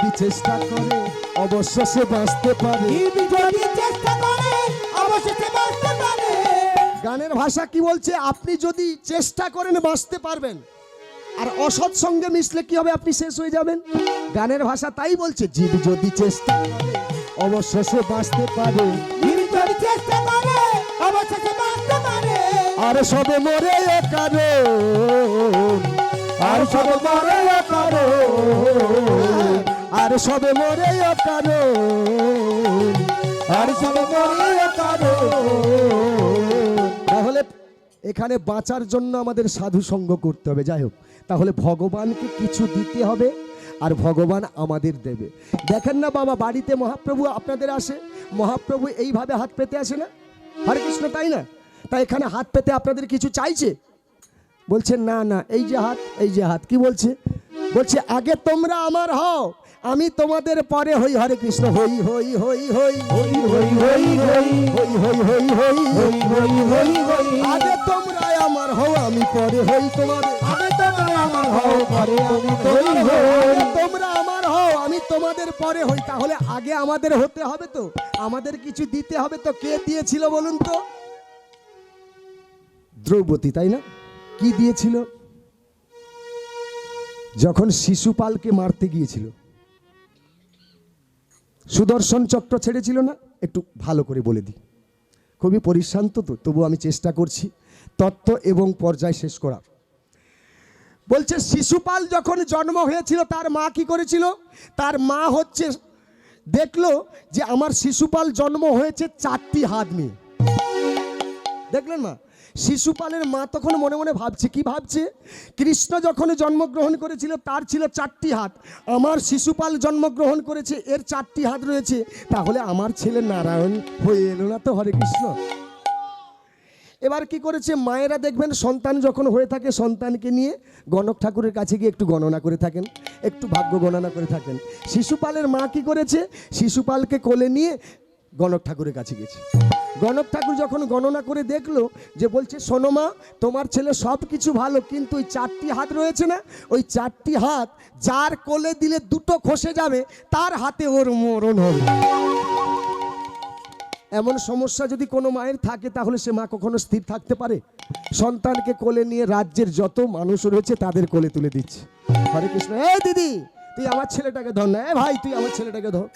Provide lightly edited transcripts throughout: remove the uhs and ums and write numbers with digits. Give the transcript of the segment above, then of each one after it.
যদি চেষ্টা করে অবশ্য সে বাঁচতে পারে। জীব যদি চেষ্টা করে অবশ্যই সে বাঁচতে পারে। গানের ভাষা কি বলছে? আপনি যদি চেষ্টা করেন বাঁচতে পারবেন, আর অসৎ সঙ্গে মিশলে কি হবে? আপনি শেষ হয়ে যাবেন। গানের ভাষা তাই বলছে, জীব যদি চেষ্টা করে অবশ্য সে বাঁচতে পারে। জীব যদি চেষ্টা করে অবশ্যই সে বাঁচতে পারে। আর সবে মরে কারণ, আর সবে মরে কারণ, আর সবে মরে কারণ, আর সবে মরে কারণ। তাহলে এখানে বাঁচার জন্য আমাদের সাধু সঙ্গ করতে হবে। যাই হোক, তাহলে ভগবানকে কিছু দিতে হবে আর ভগবান আমাদের দেবে। দেখেন না বাবা, বাড়িতে মহাপ্রভু আপনাদের আসে, মহাপ্রভু এইভাবে হাত পেতে আসে না? হরে কৃষ্ণ, তাই না? তাই এখানে হাত পেতে আপনাদের কিছু চাইছে? বলছে না না, এই যে হাত, এই যে হাত। কি বলছে? বলছে আগে তোমরা আমার হও, আমি তোমাদের পরে হই। হরে কৃষ্ণ। হই হই হই হই হই হই হই হই হই হই হই হই হই হই হই। আগে তোমরা আমার হও, আমি পরে হই তোমাদের। আগে তোমরা আমার হও, পরে আমি তোমার হই। আগে তোমরা আমার হও, আমি তোমাদের পরে হই। তাহলে আগে আমাদের হতে হবে তো, আমাদের কিছু দিতে হবে তো। কে দিয়েছিল বলুন তো? দ্রৌপদী, তাই না? কি দিয়েছিল? যখন শিশুপালকে মারতে গিয়েছিল, সুদর্শন চক্র ছেড়েছিল না? একটু ভালো করে বলে দিই, খুবই পরিশ্রান্ত তো, তবু আমি চেষ্টা করছি তত্ত্ব এবং পর্যায় শেষ করার। বলছে শিশুপাল যখন জন্ম হয়েছিল, তার মা কি করেছিল? তার মা হচ্ছে দেখলো যে আমার শিশুপাল জন্ম হয়েছে 4টি হাত নিয়ে। দেখলেন না? শিশুপালের মা তখন মনে মনে ভাবছে, কি ভাবছে? কৃষ্ণ যখন জন্মগ্রহণ করেছিল তার ছিল 4টি হাত, আমার শিশুপাল জন্মগ্রহণ করেছে, এর 4টি হাত রয়েছে, তাহলে আমার ছেলে নারায়ণ হয়ে এলো না তো? হরে কৃষ্ণ। এবার কি করেছে? মায়েরা দেখবেন সন্তান যখন হয়ে থাকে, সন্তানকে নিয়ে গণক ঠাকুরের কাছে গিয়ে একটু গণনা করে থাকেন, একটু ভাগ্য গণনা করে থাকেন। শিশুপালের মা কি করেছে? শিশুপালকে কোলে নিয়ে গণক ঠাকুরের কাছে গেছে। গণক ঠাকুর যখন গণনা করে দেখলো, যে বলছে শোনো মা, তোমার ছেলে সব কিছু ভালো, কিন্তু ওই 4টি হাত রয়েছে না, ওই 4টি হাত যার কোলে দিলে দুটো খসে যাবে, তার হাতে ওর মরণ হবে। এমন সমস্যা যদি কোনো মায়ের থাকে, তাহলে সে মা কখনো স্থির থাকতে পারে? সন্তানকে কোলে নিয়ে রাজ্যের যত মানুষ রয়েছে তাদের কোলে তুলে দিচ্ছে। হরে কৃষ্ণ। এই দিদি, তুই আমার ছেলেটাকে ধর না, ভাই তুই আমার ছেলেটাকে ধর।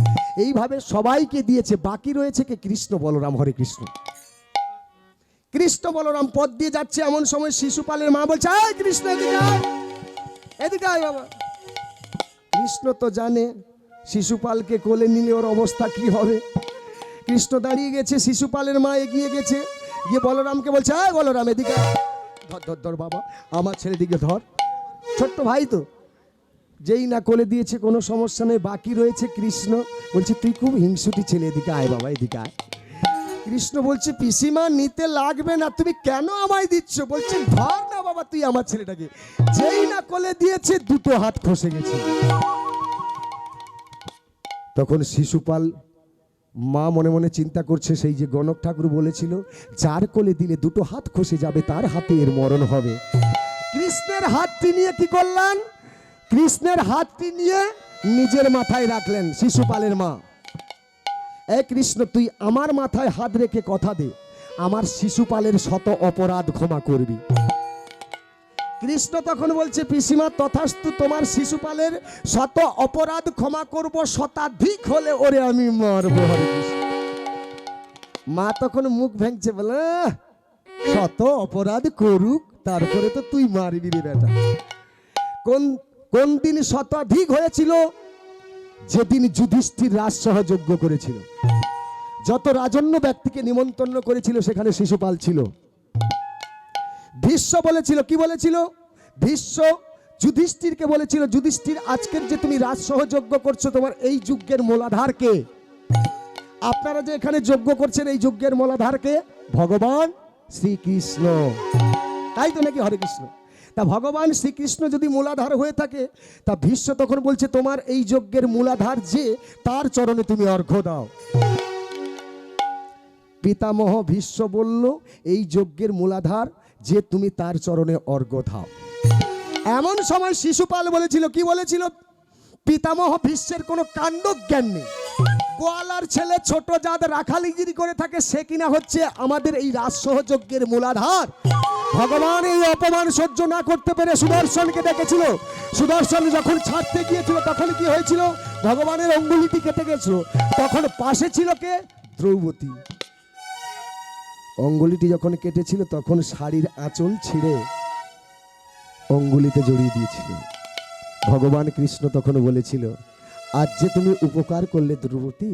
এইভাবে সবাইকে দিয়েছে, বাকি রয়েছে কে? কৃষ্ণ বলরাম। হরে কৃষ্ণ। কৃষ্ণ বলরাম পথ দিয়ে যাচ্ছে, এমন সময় শিশুপালের মা বলছে, এই কৃষ্ণ এদিকে আয়, এদিকে আয় বাবা। কৃষ্ণ তো জানে শিশুপালকে কোলে নিলে ওর অবস্থা কি হবে। কৃষ্ণ দাঁড়িয়ে গেছে, শিশুপালের মা এগিয়ে গেছে, গিয়ে বলরামকে বলছে, এই বলরাম এদিকে আয়। ধর ধর ধর বাবা, আমার ছেলেটিকে ধর, ছোট্ট ভাই তো। যেই না কোলে দিয়েছে, কোনো সমস্যা নেই, বাকি রয়েছে কৃষ্ণ। বলছে তুই খুব হিংসুটি ছেলে, এদিকে আয় বাবা, এদিকে আয়। কৃষ্ণ বলছে পিসিমা নিতে লাগবে না, তুমি কেন আমায় দিচ্ছ? বলছে ধর না বাবা তুই আমার ছেলেটাকে। যেই না কোলে দিয়েছে, দুটো হাত খসে গেছে। তখন শিশুপাল মা মনে মনে চিন্তা করছে, সেই যে গণক ঠাকুর বলেছিল যার কোলে দিলে দুটো হাত খসে যাবে, তার হাতে এর মরণ হবে। কৃষ্ণের হাতটি নিয়ে কি করলেন? কৃষ্ণের হাতটি নিয়ে নিজের মাথায় রাখলেন শিশুপালের মা। এ কৃষ্ণ, তুই আমার মাথায় হাত রেখে কথা দে, আমার শিশুপালের শত অপরাধ ক্ষমা করবি। কৃষ্ণ তখন বলছে পিসিমা তথাস্তু, তোমার শিশুপালের শত অপরাধ ক্ষমা করব, শতাধিক হলে ওরে আমি মারবো। হরে কৃষ্ণ। মা তখন মুখ ভেঙছে, বলে শত অপরাধ করুক, তারপরে তো তুই মারবি রে বেটা। কোন দিন শতাধিক হয়েছিল? যেদিন যুধিষ্ঠির রাজসহযোগ্য করেছিল, যত রাজন্য ব্যক্তিকে নিমন্ত্রণ করেছিল সেখানে শিশুপাল ছিল। ভীষ্ম বলেছিল, কি বলেছিল? ভীষ্ম যুধিষ্ঠিরকে বলেছিল, যুধিষ্ঠির আজকের যে তুমি রাজসহযোগ্য করছো, তোমার এই যজ্ঞের মূলাধার কে? আপনারা যে এখানে যজ্ঞ করছেন, এই যজ্ঞের মূলাধার কে? ভগবান শ্রীকৃষ্ণ, তাই তো নাকি? হরে কৃষ্ণ। তা ভগবান শ্রীকৃষ্ণ যদি মূলাধার হয়ে থাকে, তা ভীষ্ম তখন বলছে তোমার এই যজ্ঞের মূলাধার যে, তার চরণে তুমি অর্ঘ্য দাও। পিতামহ ভীষ্ম বলল, এই যজ্ঞের মূলাধার যে, তুমি তার চরণে অর্ঘ্য দাও। এমন সময় শিশুপাল বলেছিল, কি বলেছিল? পিতামহ ভীষ্মের কোনো কাণ্ড জ্ঞান নেই। গোয়ালার ছেলে ছোট জাত রাখালিগিরি করে থাকে, সে কিনা হচ্ছে আমাদের এই রাজসহযজ্ঞের মূলাধার। ভগবান এই অপমান সহ্য না করতে পেরে সুদর্শনকে ডেকেছিল। সুদর্শন যখন ছাড়তে গিয়েছিল তখন কি হয়েছিল, ভগবানের অঙ্গুলিটি কেটে গেছিল। তখন পাশে ছিল কে, দ্রৌপদী। অঙ্গুলিটি যখন কেটেছিল তখন শাড়ির আঁচল ছিঁড়ে অঙ্গুলিতে জড়িয়ে দিয়েছিল। ভগবান কৃষ্ণ তখন বলেছিল, আজ যে তুমি উপকার করলে দ্রৌপদী,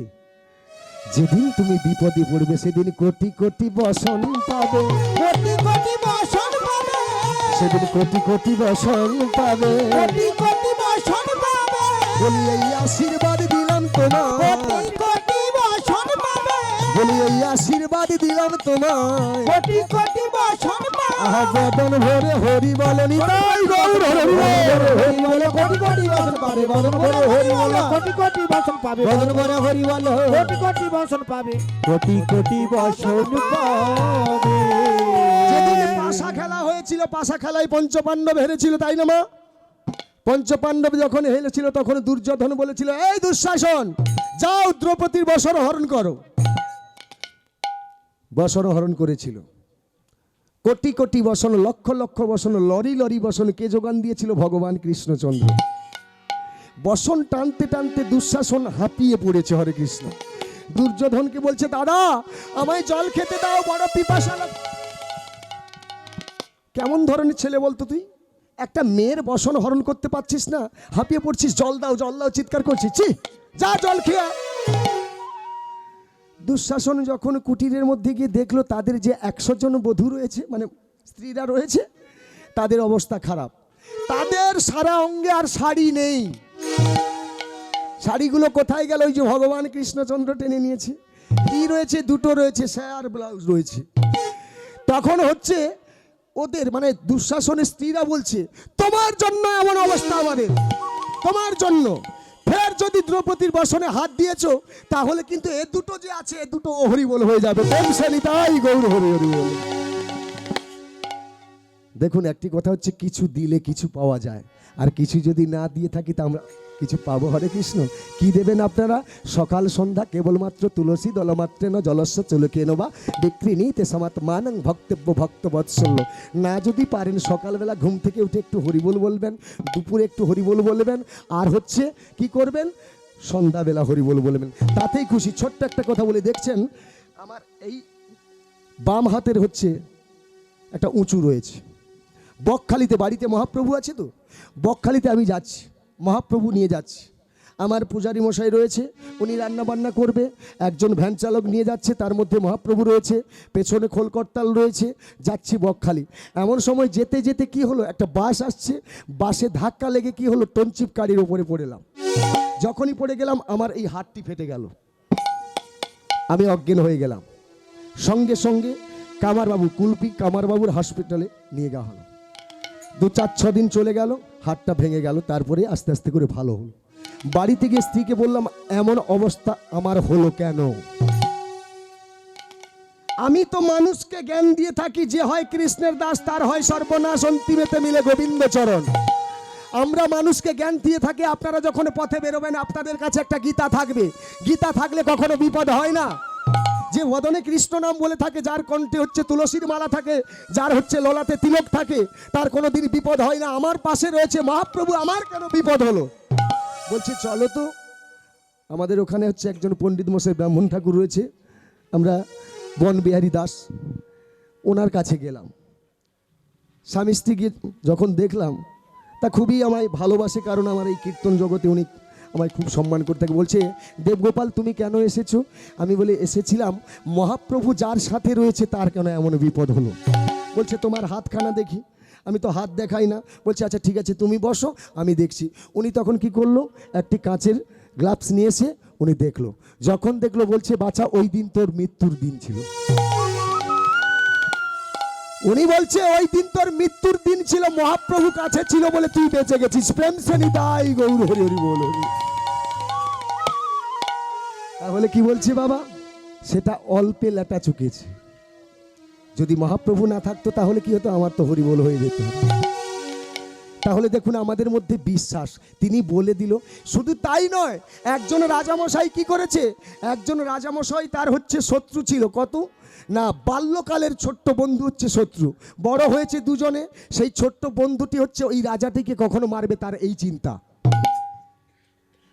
যেদিন তুমি বিপদে পড়বে সেদিন কোটি কোটি বসন পাবে, কোটি কোটি বসন পাবে, সেদিন কোটি কোটি বসন পাবে। কোটি কোটি বসন পাবে, বলি এই আশীর্বাদ দিলাম তোমায়, কোটি কোটি বসন পাবে, বলি এই আশীর্বাদ দিলাম তোমায়। কোটি কোটি বসন পাবে, আহা বদন ভরে হরি বলনি তাই গৌর হরি হরি বল কোটি কোটি বসন পাবে, বদন ভরে হরি বল কোটি কোটি বসন পাবে, বদন ভরে হরি বল কোটি কোটি বসন পাবে, কোটি কোটি বসন পাবে। যেদিন পাশা খেলা হয়েছিল, পাশা খেলায় পঞ্চপাণ্ডব হেরেছিল, তাই না মা? পঞ্চপাণ্ডব যখন হেরেছিল তখন দুর্যোধন বলেছিল, এই দুঃশাসন, যাও দ্রৌপদীর বসন হরণ করো। বসন হরণ করেছিল। কোটি কোটি বসন, লক্ষ লক্ষ বসন, লরি লরি বসন কে যোগান দিয়েছিল? ভগবান কৃষ্ণচন্দ্র। বসন টানতে টানতে দুঃশাসন হাঁপিয়ে পড়েছে। হরে কৃষ্ণ। দুর্যোধনকে বলছে, দাদা আমায় জল খেতে দাও, বড় পিপাসা লাগছে। কেমন ধরনের ছেলে বলতো তুই? একটা মেয়ের বসন হরণ করতে পারছিস না, হাঁপিয়ে পড়ছিস, জল দাও জল দাও চিৎকার করছিস, ছি যা জল খেয়ে আয়। দুঃশাসন যখন কুটিরের মধ্যে গিয়ে দেখলো তাদের যে 100 জন বধূ রয়েছে, মানে স্ত্রীরা রয়েছে, তাদের অবস্থা খারাপ। তাদের সারা অঙ্গে আর শাড়ি নেই। শাড়িগুলো কোথায় গেল? ওই যে ভগবান কৃষ্ণচন্দ্র টেনে নিয়েছে। কি রয়েছে? দুটো রয়েছে, শাড়ি আর ব্লাউজ রয়েছে। তখন হচ্ছে ওদের মানে দুঃশাসনের স্ত্রীরা বলছে, তোমার জন্য এমন অবস্থা আমাদের, তোমার জন্য। ফের যদি দ্রৌপদীর বসনে হাত দিয়েছো তাহলে কিন্তু এ দুটো যে আছে এ দুটো হরিবোল হয়ে যাবে। তাই গৌর হরি হরি বল। দেখুন একটি কথা হচ্ছে, কিছু দিলে কিছু পাওয়া যায়, আর কিছু যদি না দিয়ে থাকি তা আমরা কিছু পাবো। হরে কৃষ্ণ। কি দেবেন আপনারা? সকাল সন্ধ্যা কেবলমাত্র তুলসী দলমাত্রেন জলস্য চলকে নেবা বিক্রিণী তে সমাত্মানং ভক্তব্য ভক্ত বৎসল্য। না যদি পারেন সকালবেলা ঘুম থেকে উঠে একটু হরিবোল বলবেন, দুপুরে একটু হরিবোল বলবেন, আর হচ্ছে কি করবেন, সন্ধ্যাবেলা হরিবোল বলবেন, তাতেই খুশি। ছোট্ট একটা কথা বলে, দেখছেন আমার এই বাম হাতের হচ্ছে একটা উঁচু রয়েছে। বকখালিতে বাড়িতে মহাপ্রভু আছে, তো বকখালিতে আমি যাচ্ছি, মহাপ্রভু নিয়ে যাচ্ছি। আমার পূজারী মশাই রয়েছে, উনি রান্না বান্না করবে। একজন ভ্যান চালক নিয়ে যাচ্ছে, তার মধ্যে মহাপ্রভু রয়েছে, পেছনে খোলকর্তাল রয়েছে। যাচ্ছি বকখালি। এমন সময় যেতে যেতে কি হলো, একটা বাস আসছে, বাসে ধাক্কা লেগে কি হলো, টনচিপ গাড়ির ওপরে পড়েলাম। যখনই পড়ে গেলাম আমার এই হাতটি ফেটে গেল, আমি অজ্ঞান হয়ে গেলাম। সঙ্গে সঙ্গে কামারবাবু, কুলপি কামারবাবুর হসপিটালে নিয়ে যাওয়া হলো। 2-4-6 দিন চলে গেল, হাতটা ভেঙে গেল। তারপরে আস্তে আস্তে করে ভালো হলো। বাড়িতে গিয়ে স্ত্রীকে বললাম, এমন অবস্থা আমার হলো কেন? আমি তো মানুষকে জ্ঞান দিয়ে থাকি, যে হয় কৃষ্ণের দাস তার হয় সর্বনাশ, অন্তিমেতে মিলে গোবিন্দ চরণ। আমরা মানুষকে জ্ঞান দিয়ে থাকি। আপনারা যখন পথে বেরোবেন আপনাদের কাছে একটা গীতা থাকবে। গীতা থাকলে কখনো বিপদ হয় না। যে বদনে কৃষ্ণ নাম বলে থাকে, যার কণ্ঠে হচ্ছে তুলসীর মালা থাকে, যার হচ্ছে ললাটে তিলক থাকে, তার কোনো দিন বিপদ হয় না। আমার পাশে রয়েছে মহাপ্রভু, আমার কেন বিপদ হলো? বলছে চলো তো, আমাদের ওখানে হচ্ছে একজন পণ্ডিত মশাই ব্রাহ্মণ ঠাকুর রয়েছে, আমরা বনবিহারী দাস, ওনার কাছে গেলাম। স্বামী স্ত্রী গিয়ে যখন দেখলাম, তা খুবই আমায় ভালোবাসে, কারণ আমার এই কীর্তন জগতে উনি আমায় খুব সম্মান করতে থাকে। বলছে, দেবগোপাল তুমি কেন এসেছো? আমি বলে, এসেছিলাম মহাপ্রভু যার সাথে রয়েছে তার কেন এমন বিপদ হলো। বলছে তোমার হাতখানা দেখি। আমি তো হাত দেখাই না। বলছে আচ্ছা ঠিক আছে তুমি বসো, আমি দেখছি। উনি তখন কি করলো, একটি কাঁচের গ্লাভস নিয়ে এসে উনি দেখলো। যখন দেখলো বলছে, বাছা ওই দিন তোর মৃত্যুর দিন ছিল। উনি বলছে ওই দিন তোর মৃত্যুর দিন ছিল, মহাপ্রভু কাছে ছিল বলে তুই বেঁচে গেছিস। প্রেম সে নিতাই গৌর হরি হরি বল হরি। তাহলে কি বলছে বাবা, সেটা অল্পে লেটা চুকেছে। যদি মহাপ্রভু না থাকতো তাহলে কি হতো, আমার তো হরি বল হয়ে যেত। তাহলে দেখুন আমাদের মধ্যে বিশ্বাস, তিনি বলে দিল। শুধু তাই নয়, একজন রাজামশাই কি করেছে, একজন রাজামশাই তার হচ্ছে শত্রু ছিল, কত না বাল্যকালের ছোট্ট বন্ধু হচ্ছে শত্রু, বড় হয়েছে দুজনে, সেই ছোট্ট বন্ধুটি হচ্ছে ওই রাজাটিকে কখনো মারবে তার এই চিন্তা।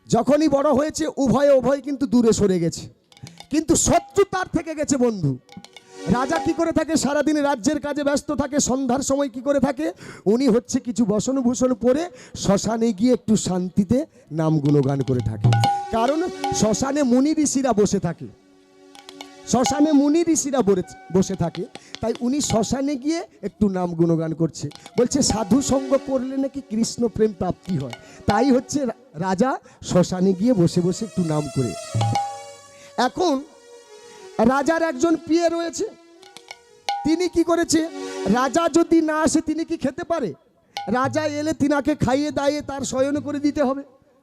যখনই বড় হয়েছে উভয় কিন্তু দূরে সরে গেছে, কিন্তু শত্রু তার থেকে গেছে বন্ধু। রাজা কি করে থাকে, সারাদিন রাজ্যের কাজে ব্যস্ত থাকে, সন্ধ্যার সময় কি করে থাকে, উনি হচ্ছে কিছু বসনভূষণ পরে শ্মশানে গিয়ে একটু শান্তিতে নাম গুণগান করে থাকে। কারণ শ্মশানে মুনি ঋষিরা বসে থাকে, শ্মশানে মুনি ঋষিরা বসে থাকে, তাই উনি শ্মশানে গিয়ে একটু নাম গুণগান করছে। বলছে সাধু সঙ্গ করলে নাকি কৃষ্ণ প্রেম প্রাপ্তি হয়, তাই হচ্ছে রাজা শ্মশানে গিয়ে বসে বসে একটু নাম করে। এখন রাজার একজন পিয়ে রয়েছে, তিনি কি করেছে, রাজা যদি না আসে তিনি কি খেতে পারে, রাজা এলে তিনাকে খাইয়ে দাইয়ে তার শয়ন করে দিতে হবে,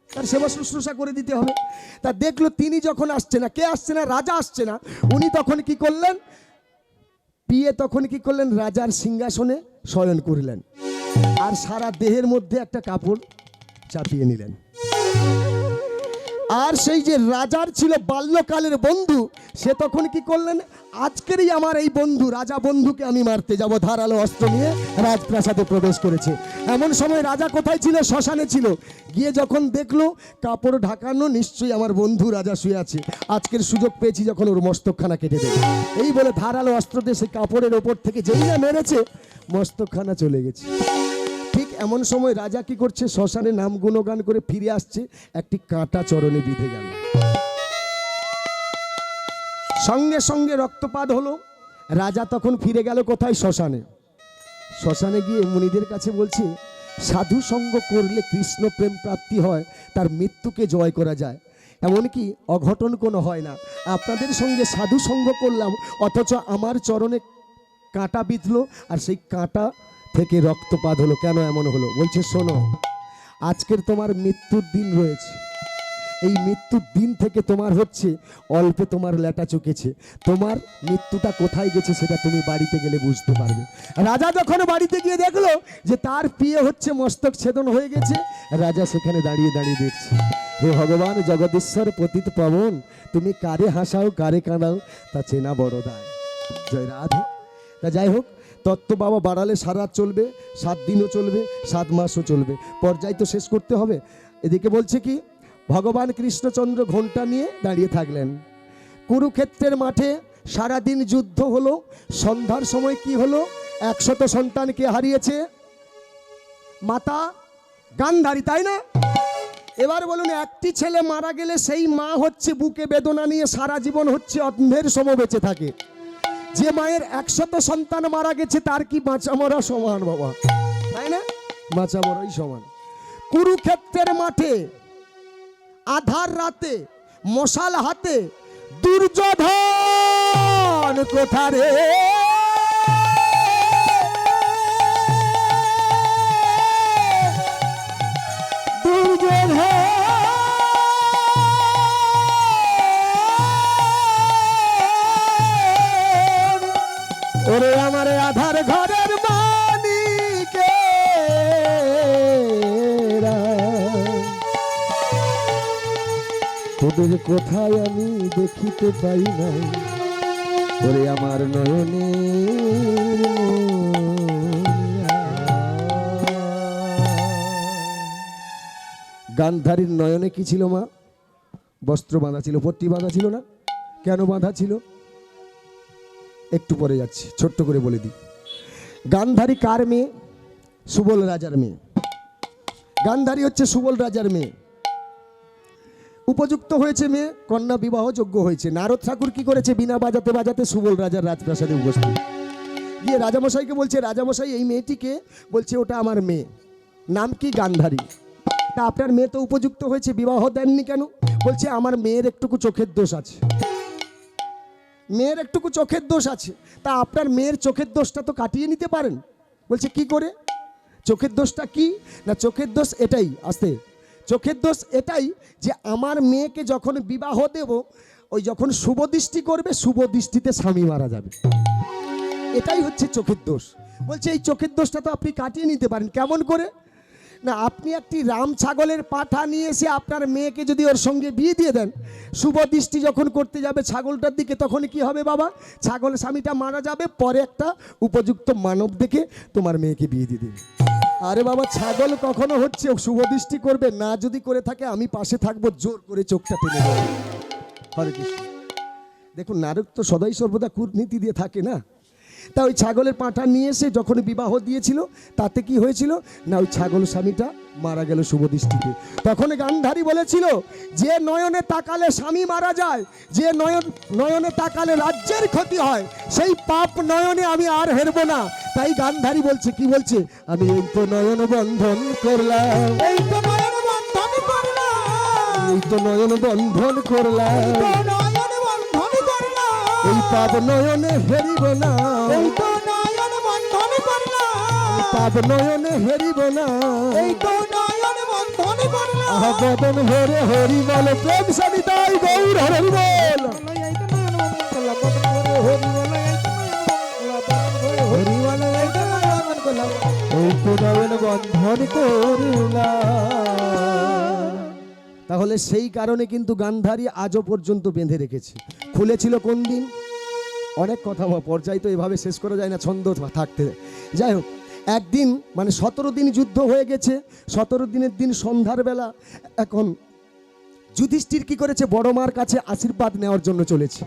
তার সেবা শুশ্রূষা করে দিতে হবে। তা দেখলো তিনি যখন আসছে না, কে আসছে না, রাজা আসছে না, উনি তখন কি করলেন, পিয়ে তখন কি করলেন, রাজার সিংহাসনে শয়ন করলেন আর সারা দেহের মধ্যে একটা কাপড় চাপিয়ে নিলেন। আর সেই যে রাজার ছিল বাল্যকালের বন্ধু, সে তখন কি করলেন, আজকেরই আমার এই বন্ধু রাজা বন্ধুকে আমি মারতে যাব, ধারালো অস্ত্র নিয়ে রাজপ্রাসাদে প্রবেশ করেছে। এমন সময় রাজা কোথায় ছিল, শ্মশানে ছিল। গিয়ে যখন দেখলো কাপড় ঢাকানো, নিশ্চয়ই আমার বন্ধু রাজা শুয়ে আছে, আজকের সুযোগ পেয়েছি যখন ওর মস্তকখানা কেটে দেবে, এই বলে ধারালো অস্ত্র দিয়ে সেই কাপড়ের ওপর থেকে যেই না মেরেছে, মস্তকখানা চলে গেছে। ঠিক এমন সময় রাজা কি করছে, শ্মশানে নাম গুণগান করে ফিরে আসছে, একটি কাঁটা চরণে বিঁধে গেল, সঙ্গে সঙ্গে রক্তপাত হলো। রাজা তখন ফিরে গেল কোথায়, শ্মশানে। শ্মশানে গিয়ে মুনিদের কাছে বলছে সাধু সঙ্গ করলে কৃষ্ণ প্রেম প্রাপ্তি হয়, তার মৃত্যুকে জয় করা যায়, এমনকি অঘটন কোনো হয় না। আপনাদের সঙ্গে সাধু সঙ্গ করলাম, অথচ আমার চরণে কাঁটা বিঁধলো আর সেই কাঁটা থেকে রক্তপাত হলো, কেন এমন হলো? বলছে শোনো, আজকের তোমার মৃত্যুর দিন রয়েছে, এই মৃত্যুর দিন থেকে তোমার হচ্ছে অল্পে তোমার লেটা চুকেছে, তোমার মৃত্যুটা কোথায় গেছে সেটা তুমি বাড়িতে গেলে বুঝতে পারবে। রাজা যখন বাড়িতে গিয়ে দেখলো যে তার পিয়ে হচ্ছে মস্তক ছেদন হয়ে গেছে, রাজা সেখানে দাঁড়িয়ে দাঁড়িয়ে দেখছে, হে ভগবান জগদীশ্বর পতিত পাবন, তুমি কারে হাসাও কারে কাঁদাও তা চেনা বড় দায়, জয় রাধে। তা যাই হোক, তত্ত্ব বাবা বাড়ালে সারা রাত চলবে, 7 দিনও চলবে, 7 মাসও চলবে, পর্যায় তো শেষ করতে হবে। এদিকে বলছে কি, ভগবান কৃষ্ণচন্দ্র ঘণ্টা নিয়ে দাঁড়িয়ে থাকলেন। কুরুক্ষেত্রের মাঠে সারাদিন যুদ্ধ হলো, সন্ধ্যার সময় কি হলো, 100 সন্তানকে হারিয়েছে মাতা গান্ধারী, তাই না? এবার বলুন, একটি ছেলে মারা গেলে সেই মা হচ্ছে বুকে বেদনা নিয়ে সারা জীবন হচ্ছে অন্ধের সম বেঁচে থাকে। যে মায়ের 100 সন্তান মারা গেছে তার কি বাঁচা মরা সমান বাবা, তাই না? বাঁচা মরাই সমান। কুরুক্ষেত্রের মাঠে আধার রাতে মশাল হাতে দুর্যোধন কোথা রে, দুর্যোধন ওরে আমার আধার ঘরের মানিকে, তোদের কোথায় আমি দেখিতে পাই নাই, ওরে আমার নয়নে। গান্ধারীর নয়নে কি ছিল মা? বস্ত্র বাঁধা ছিল, পট্টি বাঁধা ছিল না? কেন বাঁধা ছিল একটু পরে যাচ্ছি, ছোট্ট করে বলে দিই। গান্ধারী কার মেয়ে? সুবল রাজার মেয়ে। গান্ধারী হচ্ছে সুবল রাজার মেয়ে, উপযুক্ত হয়েছে মেয়ে, কন্যা বিবাহ যোগ্য হয়েছে। নারদ ঠাকুর কি করেছে, বিনা বাজাতে বাজাতে সুবল রাজার রাজপ্রাসাদে উপস্থিত গিয়ে রাজামশাইকে বলছে, রাজামশাই এই মেয়েটিকে, বলছে ওটা আমার মেয়ে, নাম কি? গান্ধারী। তা আপনার মেয়ে তো উপযুক্ত হয়েছে, বিবাহ দেননি কেন? বলছে আমার মেয়ের একটুকু চোখের দোষ আছে, মেয়ের একটুকু চোখের দোষ আছে। তা আপনার মেয়ের চোখের দোষটা তো কাটিয়ে নিতে পারেন। বলছে কি করে? চোখের দোষটা কি না, চোখের দোষ এটাই, আস্তে, চোখের দোষ এটাই যে আমার মেয়েকে যখন বিবাহ দেব, ওই যখন শুভ দৃষ্টি করবে, শুভ দৃষ্টিতে স্বামী মারা যাবে, এটাই হচ্ছে চোখের দোষ। বলছে এই চোখের দোষটা তো আপনি কাটিয়ে নিতে পারেন, কেমন করে? না আপনি একটি রাম ছাগলের পাঠা নিয়ে এসে আপনার মেয়েকে যদি ওর সঙ্গে বিয়ে দিয়ে দেন, শুভ দৃষ্টি যখন করতে যাবে ছাগলটার দিকে, তখন কি হবে বাবা? ছাগল স্বামীটা মারা যাবে, পরে একটা উপযুক্ত মানব দেখে তোমার মেয়েকে বিয়ে দিয়ে দেবে। আরে বাবা, ছাগল কখনো হচ্ছে শুভ দৃষ্টি করবে না, যদি করে থাকে আমি পাশে থাকবো, জোর করে চোখটা টেনে দেবো। হরে কৃষ্ণ। দেখুন, নারদ তো সদাই সর্বদা কূটনীতি দিয়ে থাকে না। তা ওই ছাগলের পাঁঠা নিয়ে এসে যখন বিবাহ দিয়েছিল, তাতে কি হয়েছিল না, ওই ছাগল স্বামীটা মারা গেল শুভ দৃষ্টিতে। তখন গান্ধারী বলেছিল, যে নয়নে তাকালে স্বামী মারা যায়, যে নয়নে তাকালে রাজ্যের ক্ষতি হয়, সেই পাপ নয়নে আমি আর হেরবো না। তাই গান্ধারী বলছে, কি বলছে, আমি এই তো নয়ন বন্ধন করলাম, এই তো নয়ন বন্ধন করলাম, এই তো নয়ন বন্ধন করলাম, নয়ন বন্ধন করলাম, এই পাপ নয়নে হেরিব না, এই তো নয়ন বন্ধন করলাম, পাপ নয়নে হেরিব না, এই তো নয়ন বন্ধন করলাম। আহা বদন হরে হরি বল, প্রেম সনিতাই গৌর হরি বল। এই তো নয়ন বন্ধন করলাম, বন্ধন করে হরি বলে, এই তো নয়ন বন্ধন করলাম, এই তো নয়ন বন্ধন করলাম। তাহলে সেই কারণে কিন্তু গান্ধারী আজও পর্যন্ত বেঁধে রেখেছে। খুলেছিল কোন দিন? অনেক কথা পর্যায় তো এভাবে শেষ করা যায় না, ছন্দ থাকতে। যাই হোক, একদিন মানে 17 দিন যুদ্ধ হয়ে গেছে, 17 দিনের দিন সন্ধ্যার বেলা এখন যুধিষ্ঠির কি করেছে, বড় মার কাছে আশীর্বাদ নেওয়ার জন্য চলেছে।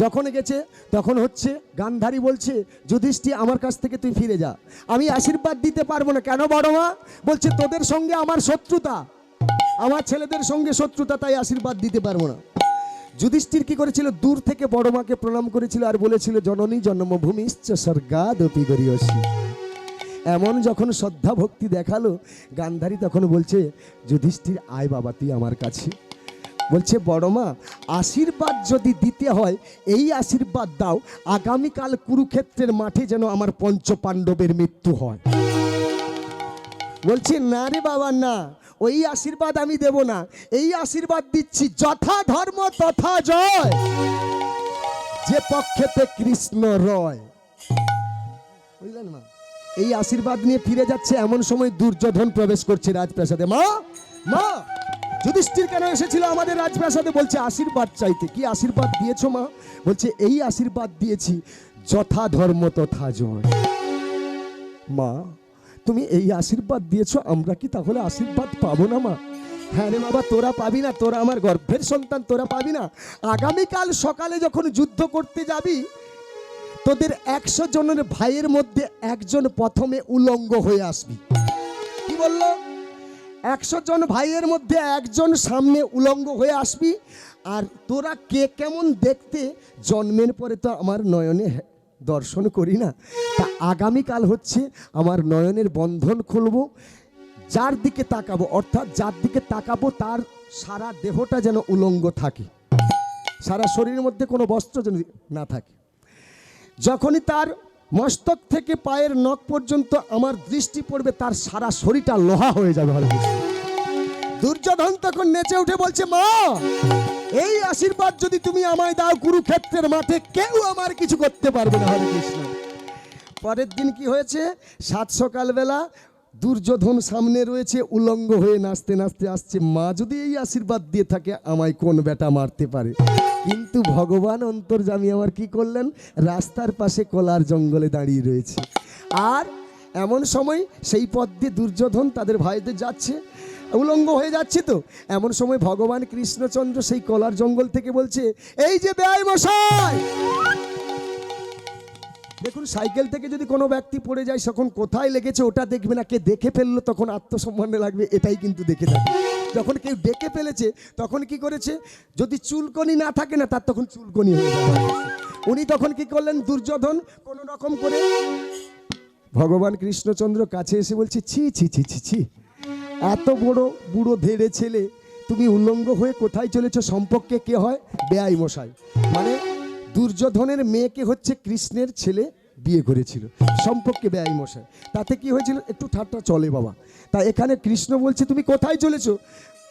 যখন গেছে তখন হচ্ছে গান্ধারী বলছে, যুধিষ্ঠির আমার কাছ থেকে তুই ফিরে যা, আমি আশীর্বাদ দিতে পারবো না। কেন বড় মা? বলছে তোদের সঙ্গে আমার শত্রুতা, আমার ছেলেদের সঙ্গে শত্রুতা, তাই আশীর্বাদ দিতে পারবো না। যুধিষ্ঠির কি করেছিল, দূর থেকে বড় মাকে প্রণাম করেছিল আর বলেছিল, জননী জন্মভূমিশ্চ স্বর্গাদপি গরীয়সী। এমন যখন শ্রদ্ধা ভক্তি দেখালো, গান্ধারী তখন বলছে, যুধিষ্ঠির আয় বাবা তুই আমার কাছে। বলছে, বড় মা আশীর্বাদ যদি দিতে হয়, এই আশীর্বাদ দাও, আগামীকাল কুরুক্ষেত্রের মাঠে যেন আমার পঞ্চ পাণ্ডবের মৃত্যু হয়। বলছে, না রে বাবা না, ওই আশীর্বাদ আমি দেব না, এই আশীর্বাদ দিচ্ছি, যথা ধর্ম তথা জয়, যে পক্ষেতে কৃষ্ণ রয়। বুঝলেন মা? এই আশীর্বাদ নিয়ে ফিরে যাচ্ছে, এমন সময় দুর্যোধন প্রবেশ করছে রাজপ্রাসাদে। মা মা, যুধিষ্ঠির কেন এসেছিল আমাদের রাজপ্রাসাদে? বলছে আশীর্বাদ চাইতে। কি আশীর্বাদ দিয়েছো মা? বলছে এই আশীর্বাদ দিয়েছি, যথা ধর্ম তথা জয়। মা তুমি এই আশীর্বাদ দিয়েছো, আমরা কি তাহলে আশীর্বাদ পাবো না মা? হ্যাঁ রে বাবা, তোরা পাবি না, তোরা আমার গর্ভের সন্তান, তোরা পাবি না। আগামীকাল সকালে যখন যুদ্ধ করতে যাবি, তোদের 100 জনের ভাইয়ের মধ্যে একজন প্রথমে উলঙ্গ হয়ে আসবি। কি বললো? 100 জন ভাইয়ের মধ্যে একজন সামনে উলঙ্গ হয়ে আসবি। আর তোরা কে কেমন দেখতে, জন্মের পরে তো আমার নয়নে দর্শন করি না, তা আগামীকাল হচ্ছে আমার নয়নের বন্ধন খুলবো, যার দিকে তাকাবো, অর্থাৎ যার দিকে তাকাবো তার সারা দেহটা যেন উলঙ্গ থাকে, সারা শরীরের মধ্যে কোনো বস্ত্র যেন না থাকে। যখনই তার মস্তক থেকে পায়ের নখ পর্যন্ত আমার দৃষ্টি পড়বে, তার সারা শরীরটা লোহা হয়ে যাবে। হরে কৃষ্ণ। দুর্যোধন তখন নেচে উঠে বলছে, মা এই আশীর্বাদ যদি তুমি আমায় দাও, কুরুক্ষেত্রের মাঠে কেউ আমার কিছু করতে পারবে না। হরে কৃষ্ণ। পরের দিন কি হয়েছে, 7 সকালবেলা দুর্যোধন সামনে রয়েছে, উলঙ্গ হয়ে নাচতে নাচতে আসছে। মা যদি এই আশীর্বাদ দিয়ে থাকে, আমায় কোন বেটা মারতে পারে? কিন্তু ভগবান অন্তর্যামী আমার কি করলেন, রাস্তার পাশে কলার জঙ্গলে দাঁড়িয়ে রয়েছে। আর এমন সময় সেই পথ দিয়ে দুর্যোধন তাদের ভাইদের যাচ্ছে, উলঙ্গ হয়ে যাচ্ছে। তো এমন সময় ভগবান কৃষ্ণচন্দ্র সেই কলার জঙ্গল থেকে বলছে, এই যে বেয়াই মশাই। দেখুন, সাইকেল থেকে যদি কোনো ব্যক্তি পড়ে যায়, তখন কোথায় লেগেছে ওটা দেখবে না, কে দেখে ফেললো তখন আত্মসম্মানে লাগবে, এটাই কিন্তু দেখে থাকে। যখন কেউ ডেকে ফেলেছে তখন কি করেছে, যদি চুলকনি না থাকে না, তার তখন চুলকনি হয়ে যাবে। উনি তখন কি করলেন, দুর্যোধন কোনো রকম করে ভগবান কৃষ্ণচন্দ্র কাছে এসে বলছে, ছি ছি ছি ছি ছি, এত বড় বুড়ো ধেড়ে ছেলে, তুমি উলঙ্গ হয়ে কোথায় চলেছো? সম্পর্কে কে হয়? বেয়াই মশাই। মানে দুর্যোধনের মেয়েকে হচ্ছে কৃষ্ণের ছেলে বিয়ে করেছিল, সম্পর্কে বেয়াই মশাই। তাতে কি হয়েছিল, একটু ঠাট্টা চলে বাবা। তা এখানে কৃষ্ণ বলছে, তুমি কোথায় চলেছো?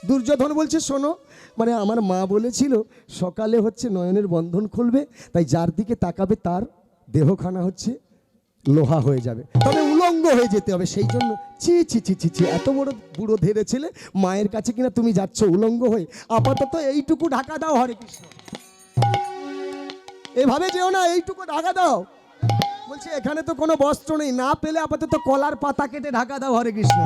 দুর্যোধন বলছে, শোনো, মানে আমার মা বলেছিল সকালে হচ্ছে নয়নের বন্ধন খুলবে, তাই যার দিকে তাকাবে তার দেহখানা হচ্ছে লোহা হয়ে যাবে, তবে উলঙ্গ উলঙ্গ হয়ে যেতে হবে। সেই জন্য ছি ছি ছি ছি ছি, এত বড় বুড়ো ধেরে ছেলে মায়ের কাছে কিনা তুমি যাচ্ছ উলঙ্গ হয়ে। আপাতত এইটুকু ঢাকা দাও হরে কৃষ্ণ, এভাবে যেও না, এইটুকু ঢাকা দাও। বলছে এখানে তো কোনো বস্ত্র নেই, না পেলে আপাতত কলার পাতা কেটে ঢাকা দাও হরে কৃষ্ণ।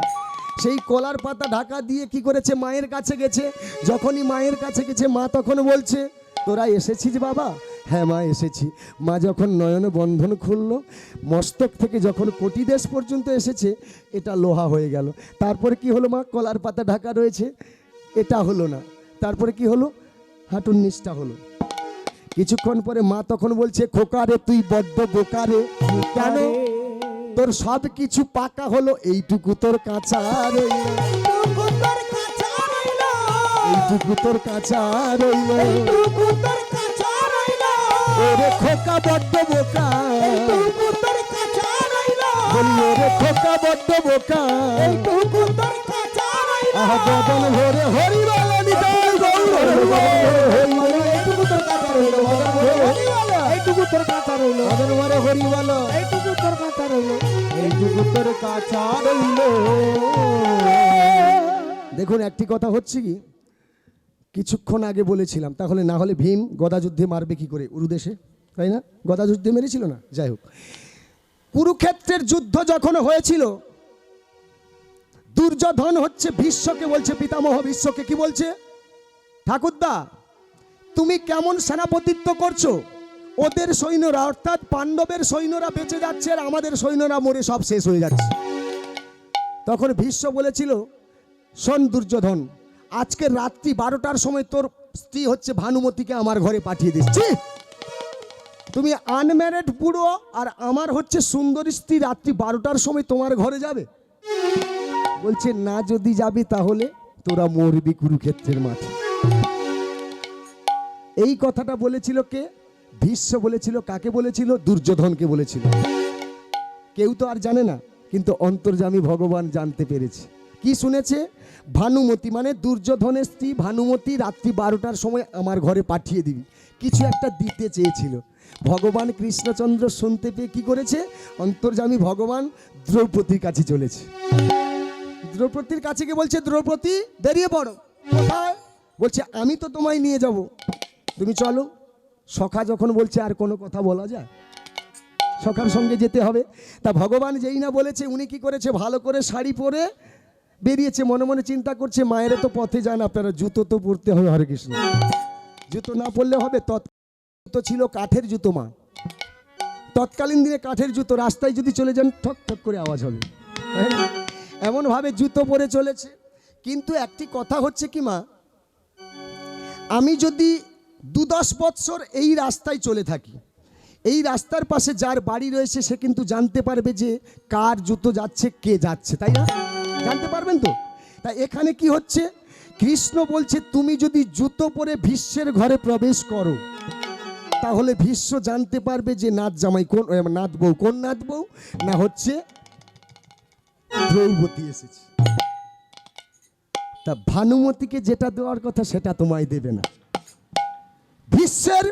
সেই কলার পাতা ঢাকা দিয়ে কি করেছে, মায়ের কাছে গেছে। যখনই মায়ের কাছে গেছে, মা তখন বলছে তোরা এসেছিস বাবা? হ্যাঁ মা এসেছি। মা যখন নয়ন বন্ধন খুললো, মস্তক থেকে যখন কোটিদেশ পর্যন্ত এসেছে, এটা লোহা হয়ে গেল। তারপরে কি হলো মা, কলার পাতা ঢাকা রয়েছে, এটা হলো না। তারপরে কি হলো, হাঁটুর নিচটা হলো। কিছুক্ষণ পরে মা তখন বলছে খোকারে তুই বড্ড বোকারে, কেন তোর সব কিছু পাকা হলো, এইটুকু তোর কাঁচা রইল, এইটুকু তোর কাঁচা রইল, ওরে খোকা বড্ড বোকা, বলি ওরে খোকা বড্ড বোকা, আহা বদন ভরে হরিবালা নিতাই গৌর, এইটুকু তোর কাঁচা রইল, এইটুকু তোর কাঁচা রইল, বদন ভরে হরিবালা, এইটুকু তোর কাঁচা রইল, এইটুকু তোর কাঁচা রইল। দেখুন একটি কথা হচ্ছে কি, কিছুক্ষণ আগে বলেছিলাম, তাহলে না হলে ভীম গদা যুদ্ধে মারবে কি করে উরুদেশে, তাই না? গদা যুদ্ধে মেরেছিল না? যাই হোক, কুরুক্ষেত্রের যুদ্ধ যখন হয়েছিল, দুর্যোধন হচ্ছে ভীষ্মকে বলছে, পিতামহ ভীষ্মকে কি বলছে, ঠাকুরদা তুমি কেমন সেনাপতিত্ব করছো, ওদের সৈন্যরা অর্থাৎ পাণ্ডবের সৈন্যরা বেঁচে যাচ্ছে আর আমাদের সৈন্যরা মরে সব শেষ হয়ে যাচ্ছে। তখন ভীষ্ম বলেছিল, শোন দুর্যোধন, আজকে রাত্রি 12টার সময় তোর স্ত্রী হচ্ছে ভানুমতিকে আমার ঘরে পাঠিয়ে দিচ্ছি। তুমি আনম্যারিড বুড়ো আর আমার হচ্ছে সুন্দরী স্ত্রী রাত্রি 12টার সময় তোমার ঘরে যাবে? বলছে না, যদি যাবি তাহলে তোরা মরবি কুরুক্ষেত্রের মাঠে। এই কথাটা বলেছিল কে? ভীষ্ম বলেছিল। কাকে বলেছিল? দুর্যোধনকে বলেছিল। কেউ তো আর জানে না, কিন্তু অন্তর্যামী ভগবান জানতে পেরেছে। কি শুনেছে? ভানুমতি মানে দুর্যোধনের স্ত্রী ভানুমতি রাত্রি 12টার সময় আমার ঘরে পাঠিয়ে দিবি, কিছু একটা দিতে চেয়েছিল। ভগবান কৃষ্ণচন্দ্র শুনতে পেয়ে কি করেছে? অন্তর্যামী ভগবান দ্রৌপদীর কাছে চলেছে। দ্রৌপদীর কাছে গিয়ে বলছে, দ্রৌপদী বেরিয়ে পড়ো। কোথায়? বলছে আমি তো তোমায় নিয়ে যাব, তুমি চলো। সখা যখন বলছে আর কোনো কথা বলা যায়, সখার সঙ্গে যেতে হবে। তা ভগবান যেই না বলেছে, উনি কি করেছে, ভালো করে শাড়ি পরে বেরিয়েছে। মনে মনে চিন্তা করছে মায়েরা তো পথে যান, আপনারা জুতো তো পরতে হবে হরে কৃষ্ণ, জুতো না পরলে হবে। জুতো ছিল কাঠের জুতো মা, তৎকালীন দিনে কাঠের জুতো, রাস্তায় যদি চলে যান ঠক ঠক করে আওয়াজ হবে, এমনভাবে জুতো পরে চলেছে। কিন্তু একটি কথা হচ্ছে কি মা, আমি যদি 2-10 বৎসর এই রাস্তায় চলে থাকি, এই রাস্তার পাশে যার বাড়ি রয়েছে সে কিন্তু জানতে পারবে যে কার জুতো যাচ্ছে, কে যাচ্ছে, তাই না? জানতে পারবেন তো? তাই এখানে কি হচ্ছে, কৃষ্ণ বলছে তুমি যদি জুতো পরে ভীষ্মের ঘরে প্রবেশ করো, তাহলে ভীষ্ম জানতে পারবে যে নাথ জামাই কোন, নাথ বউ কোন, নাথ বউ না হচ্ছে দ্রৌপদী এসেছে। তা ভানুমতিকে যেটা দেওয়ার কথা সেটা তোমায় দেবে না। ভীষ্মের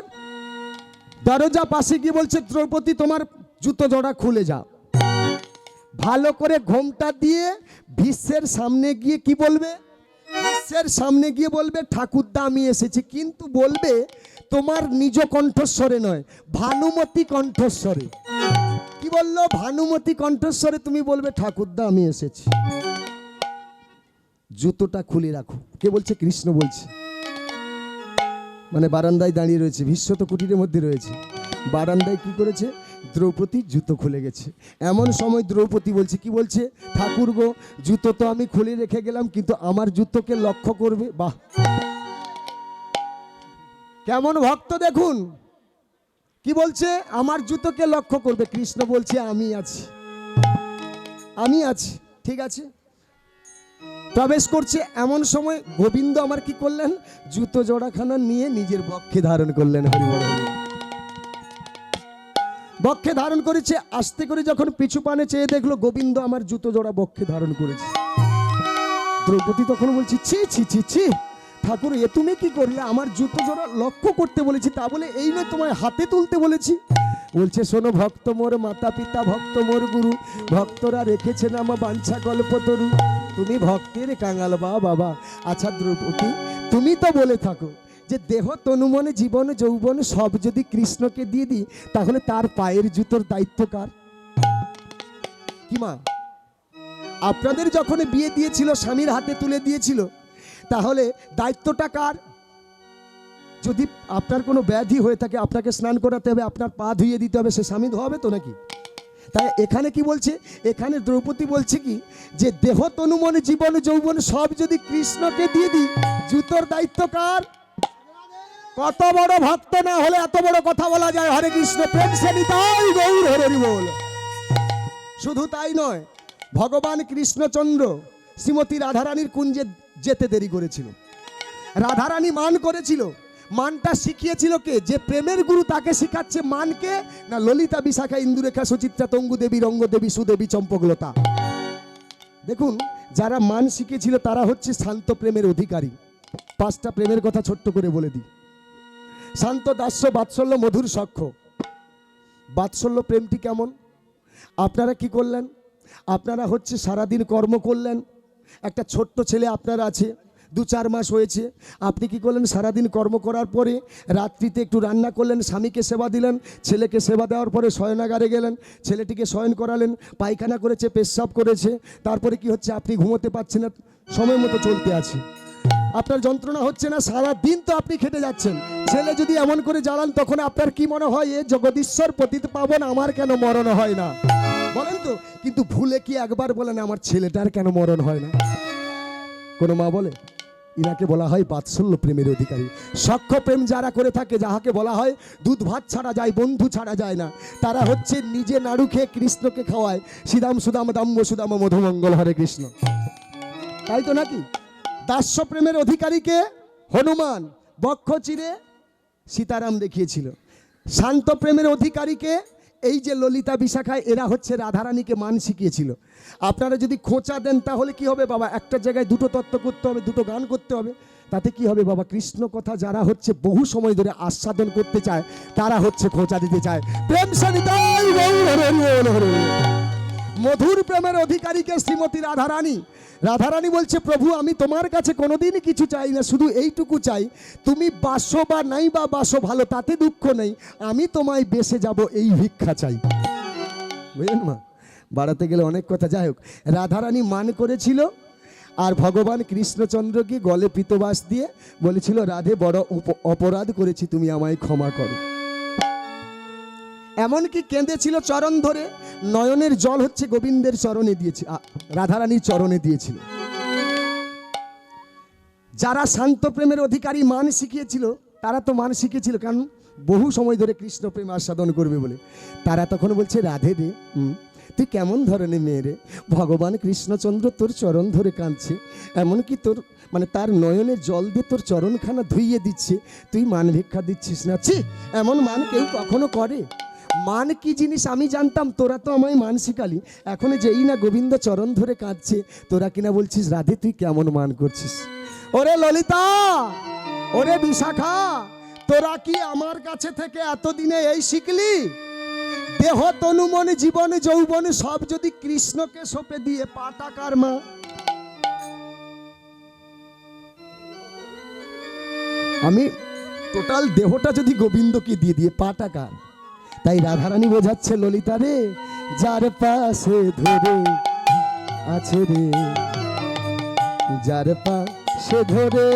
দরজা পাশে গিয়ে বলছে, দ্রৌপদী তোমার জুতো জোড়া খুলে যাও। ভালো করে ঘোমটা দিয়ে ভীষ্মের সামনে গিয়ে কি বলবে? ভীষ্মের সামনে গিয়ে বলবে ঠাকুরদা আমি এসেছি, কিন্তু বলবে তোমার নিজ কণ্ঠস্বরে নয়, ভানুমতি কণ্ঠস্বরে। কি বললো? ভানুমতি কণ্ঠস্বরে তুমি বলবে ঠাকুরদা আমি এসেছি। জুতোটা খুলে রাখো। কে বলছে? কৃষ্ণ বলছে। মানে বারান্দায় দাঁড়িয়ে রয়েছে, ভীষ্ম তো কুটিরের মধ্যে রয়েছে, বারান্দায় কি করেছে? দ্রৌপদী জুতো খুলে গেছে। এমন সময় দ্রৌপদী বলছে, কি বলছে? ঠাকুর গো, জুতো তো আমি খুলে রেখে গেলাম, কিন্তু আমার জুতোকে লক্ষ্য করবে। বাহ, কেমন ভক্ত দেখুন, কি বলছে? আমার জুতোকে লক্ষ্য করবে। কৃষ্ণ বলছে আমি আছি, আমি আছি, ঠিক আছে। প্রবেশ করছে। এমন সময় গোবিন্দ আমার কি করলেন? জুতো জোড়াখানা নিয়ে নিজের বক্ষে ধারণ করলেন। হরি বল। বক্ষে ধারণ করেছে। আস্তে করে যখন পিছু পানে চেয়ে দেখলো গোবিন্দ আমার জুতো জোড়া বক্ষে ধারণ করেছে। দ্রৌপদী তখন বলছে, ছি ছি ছি ছি, ঠাকুর এ তুমি কি করলে? আমার জুতো জোড়া লক্ষ্য করতে বলেছি, তা বলে এই নয় তোমায় হাতে তুলতে বলেছি। বলছে শোনো ভক্ত মোর মাতা পিতা, ভক্ত মোর গুরু, ভক্তরা রেখেছে নাম বাঞ্ছা কল্পতরু। তুমি ভক্তের কাঙাল বা বাবা। আচ্ছা দ্রৌপদী, তুমি তো বলে থাকো যে দেহ তনু মনে জীবন যৌবন সব যদি কৃষ্ণকে দিয়ে দিই, তাহলে তার পায়ের জুতোর দায়িত্ব কার? কি মা, আপনাদের যখন বিয়ে দিয়েছিল স্বামীর হাতে তুলে দিয়েছিল, তাহলে দায়িত্বটা কার? যদি আপনার কোনো ব্যাধি হয়ে থাকে, আপনাকে স্নান করাতে হবে, আপনার পা ধুইয়ে দিতে হবে, সে স্বামী ধোয়াবে তো নাকি? তাই এখানে কি বলছে? এখানে দ্রৌপদী বলছে কি, যে দেহ তনু মনে জীবন যৌবন সব যদি কৃষ্ণকে দিয়ে দিই, জুতোর দায়িত্ব কার? কত বড় ভক্ত না হলে এত বড় কথা বলা যায়? হরে কৃষ্ণ, প্রেম সে নিতাই গৌর হরি বল। শুধু তাই নয়, ভগবান কৃষ্ণচন্দ্র শ্রীমতী রাধারানীর কুঞ্জে যেতে দেরি করেছিল। রাধারানী মান করেছিল। মানটা শিখিয়েছিল কে? যে প্রেমের গুরু তাকে শিখাচ্ছে মানকে, না ললিতা, বিশাখা, ইন্দুরেখা, সুচিত্রা, তঙ্গু দেবী, রঙ্গদেবী, সুদেবী, চম্পকলতা। দেখুন, যারা মান শিখেছিল তারা হচ্ছে শান্ত প্রেমের অধিকারী। 5টা প্রেমের কথা ছোট্ট করে বলে দিই। শান্ত, দাস্য, বাৎসল্য, মধুর সখ্য। বাৎসল্য প্রেমটি কেমন? আপনারা কি করলেন? আপনারা হচ্ছে সারাদিন কর্ম করলেন। একটা ছোট্ট ছেলে আপনার আছে, 2-4 মাস হয়েছে। আপনি কি করলেন? সারাদিন কর্ম করার পরে রাত্রিতে একটু রান্না করলেন, স্বামীকে সেবা দিলেন, ছেলেকে সেবা দেওয়ার পরে শয়নাগারে গেলেন, ছেলেটিকে শয়ন করালেন, পায়খানা করেছে, পেশাব করেছে, তারপরে কি হচ্ছে? আপনি ঘুমোতে পারছেন না, সময় মতো চলতে আছে, আপনার যন্ত্রণা হচ্ছে না, সারা দিন তো আপনি খেটে যাচ্ছেন। ছেলে যদি এমন করে জ্বালান, তখন আপনার কি মনে হয়? এ জগদীশ্বর পতিত পাবন, আমার কেন মরণ হয় না? বলেন তো। কিন্তু ভুলে কি একবার বলেন আমার ছেলেটার কেন মরণ হয় না? কোনো মা বলে? ইনাকে বলা হয় বাৎসল্য প্রেমের অধিকারী। সখ্য প্রেম যারা করে থাকে, যাহাকে বলা হয় দুধ ভাত ছাড়া যায়, বন্ধু ছাড়া যায় না, তারা হচ্ছে নিজে নাড়ু খেয়ে কৃষ্ণকে খাওয়ায়। শ্রীদাম সুদাম দাম্য সুদাম মধুমঙ্গল, হরে কৃষ্ণ। তাই তো নাকি? দাস্য প্রেমের অধিকারীকে হনুমান বক্ষ চিরে সীতারাম দেখিয়েছিল। শান্ত প্রেমের অধিকারীকে এই যে ললিতা, বিশাখায়, এরা হচ্ছে রাধারানীকে মান শিখিয়েছিল। আপনারা যদি খোঁচা দেন তাহলে কি হবে বাবা? একটা জায়গায় 2টো তত্ত্ব করতে হবে, 2টো গান করতে হবে, তাতে কি হবে বাবা? কৃষ্ণ কথা যারা হচ্ছে বহু সময় ধরে আস্বাদন করতে চায়, তারা হচ্ছে খোঁচা দিতে চায়। প্রেম সনিতাই গৌর হরি বল, হরি বল। মধুর প্রেমের অধিকারীকে শ্রীমতী রাধারানী। রাধারানী বলছে, প্রভু আমি তোমার কাছে কোনোদিনই কিছু চাই না, শুধু এইটুকু চাই, তুমি বাসো বা নাই বা বাসো ভালো, তাতে দুঃখ নেই, আমি তোমায় বেসে যাব, এই ভিক্ষা চাই। বুঝলেন মা? বাড়াতে গেলে অনেক কথা। যাই হোক, রাধারানী মান করেছিল, আর ভগবান কৃষ্ণচন্দ্রকে গলে পীতবাস দিয়ে বলেছিল, রাধে বড় অপরাধ করেছি, তুমি আমায় ক্ষমা করো। এমনকি কেঁদেছিল চরণ ধরে, নয়নের জল হচ্ছে গোবিন্দের চরণে দিয়েছে, রাধারানীর চরণে দিয়েছিল। যারা শান্ত প্রেমের অধিকারী মান শিখিয়েছিল, তারা তো মান শিখেছিল কারণ বহু সময় ধরে কৃষ্ণ প্রেম আস্বাদন করবে বলে। তারা তখন বলছে, রাধে রে, তুই কেমন ধরনের মেয়ে রে? ভগবান কৃষ্ণচন্দ্র তোর চরণ ধরে কাঁদছে, এমনকি তোর মানে তার নয়নের জল দিয়ে তোর চরণখানা ধুইয়ে দিচ্ছে, তুই মান ভিক্ষা দিচ্ছিস না? ছি, এমন মান কেউ কখনো করে? মান কি জিনিস আমি জানতাম, তোরা তো আমায় মান শিখালি। এখন যেই না গোবিন্দ চরণ ধরে কাঁদছে, তোরা কিনা বলছিস রাধে তুই কেমন মান করছিস? ওরে ললিতা, ওরে বিশাখা, তোরা কি আমার কাছে থেকে এতদিনে এই শিখলি? দেহ তনু মন জীবন যৌবন সব যদি কৃষ্ণকে সঁপে দিয়ে পাটা কার মা? আমি টোটাল দেহটা যদি গোবিন্দকে দিয়ে দিয়ে পাটা কার? তাই রাধারানী বোঝাচ্ছে, ললিতা রে, যার পাশে ধরে আছে রে, যার পাশে ধরে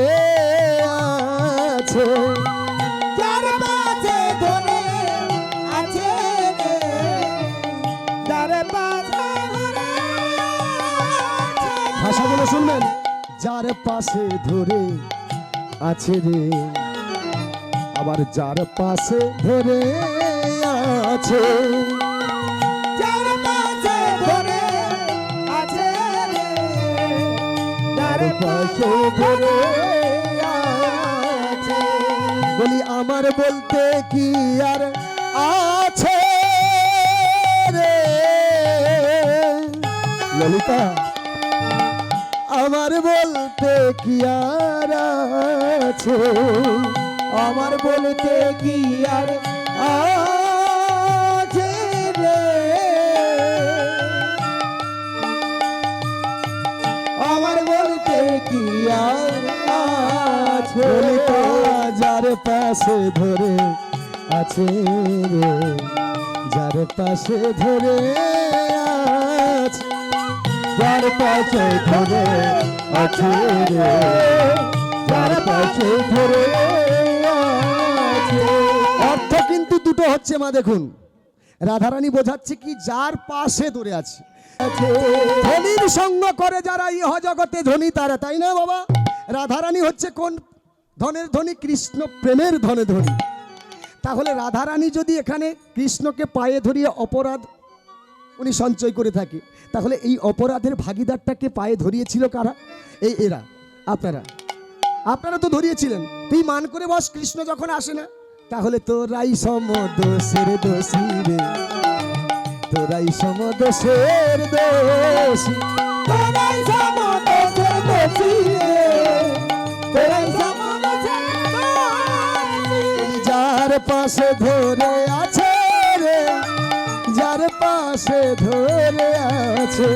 আছে, যার পাশে ধরে আছে রে, যার পাশে ধরে আছে। ভাষাগুলো শুনবেন, যার পাশে ধরে আছে রে, আবার যার পাশে ধরে আছে, যার পাশে ধরে আছে রে, যার পাশে ধরে আছে। বলি আমার বলতে কি আর আছে রে ললিতা, আমার বলতে কি আর আছে, আমার বলতে কি আর কি আর আছে ললিতা যার পাশে ধরে আছে রে, যার পাশে ধরে আছে, যার পাশে ধরে আছে রে, যার পাশে ধরে আছে। অর্থ কিন্তু দুটো হচ্ছে মা। দেখুন রাধারানী বোঝাচ্ছে কি, যার পাশে ধরে আছে। ধনীর সঙ্গ করে যারা ইহ জগতে ধনী তারা, তাই না বাবা? রাধারানী হচ্ছে কোন ধনের ধনী? কৃষ্ণ প্রেমের ধনে ধনী। তাহলে রাধারানী যদি এখানে কৃষ্ণকে পায়ে ধরিয়ে অপরাধ উনি সঞ্চয় করে থাকে, তাহলে এই অপরাধের ভাগিদারটাকে পায়ে ধরিয়েছিল কারা? এরা, আপনারা। আপনারা তো ধরিয়েছিলেন। তুই মান করে বস, কৃষ্ণ যখন আসে না, তাহলে তোরাই সমদোষের দোষী রে, তোরাই সমদোষের দোষী, তোরাই সমদোষের দোষী রে, তোরাই সমদোষের দোষী। যার পাশে ধরে আছে রে, যার পাশে ধরে আছে,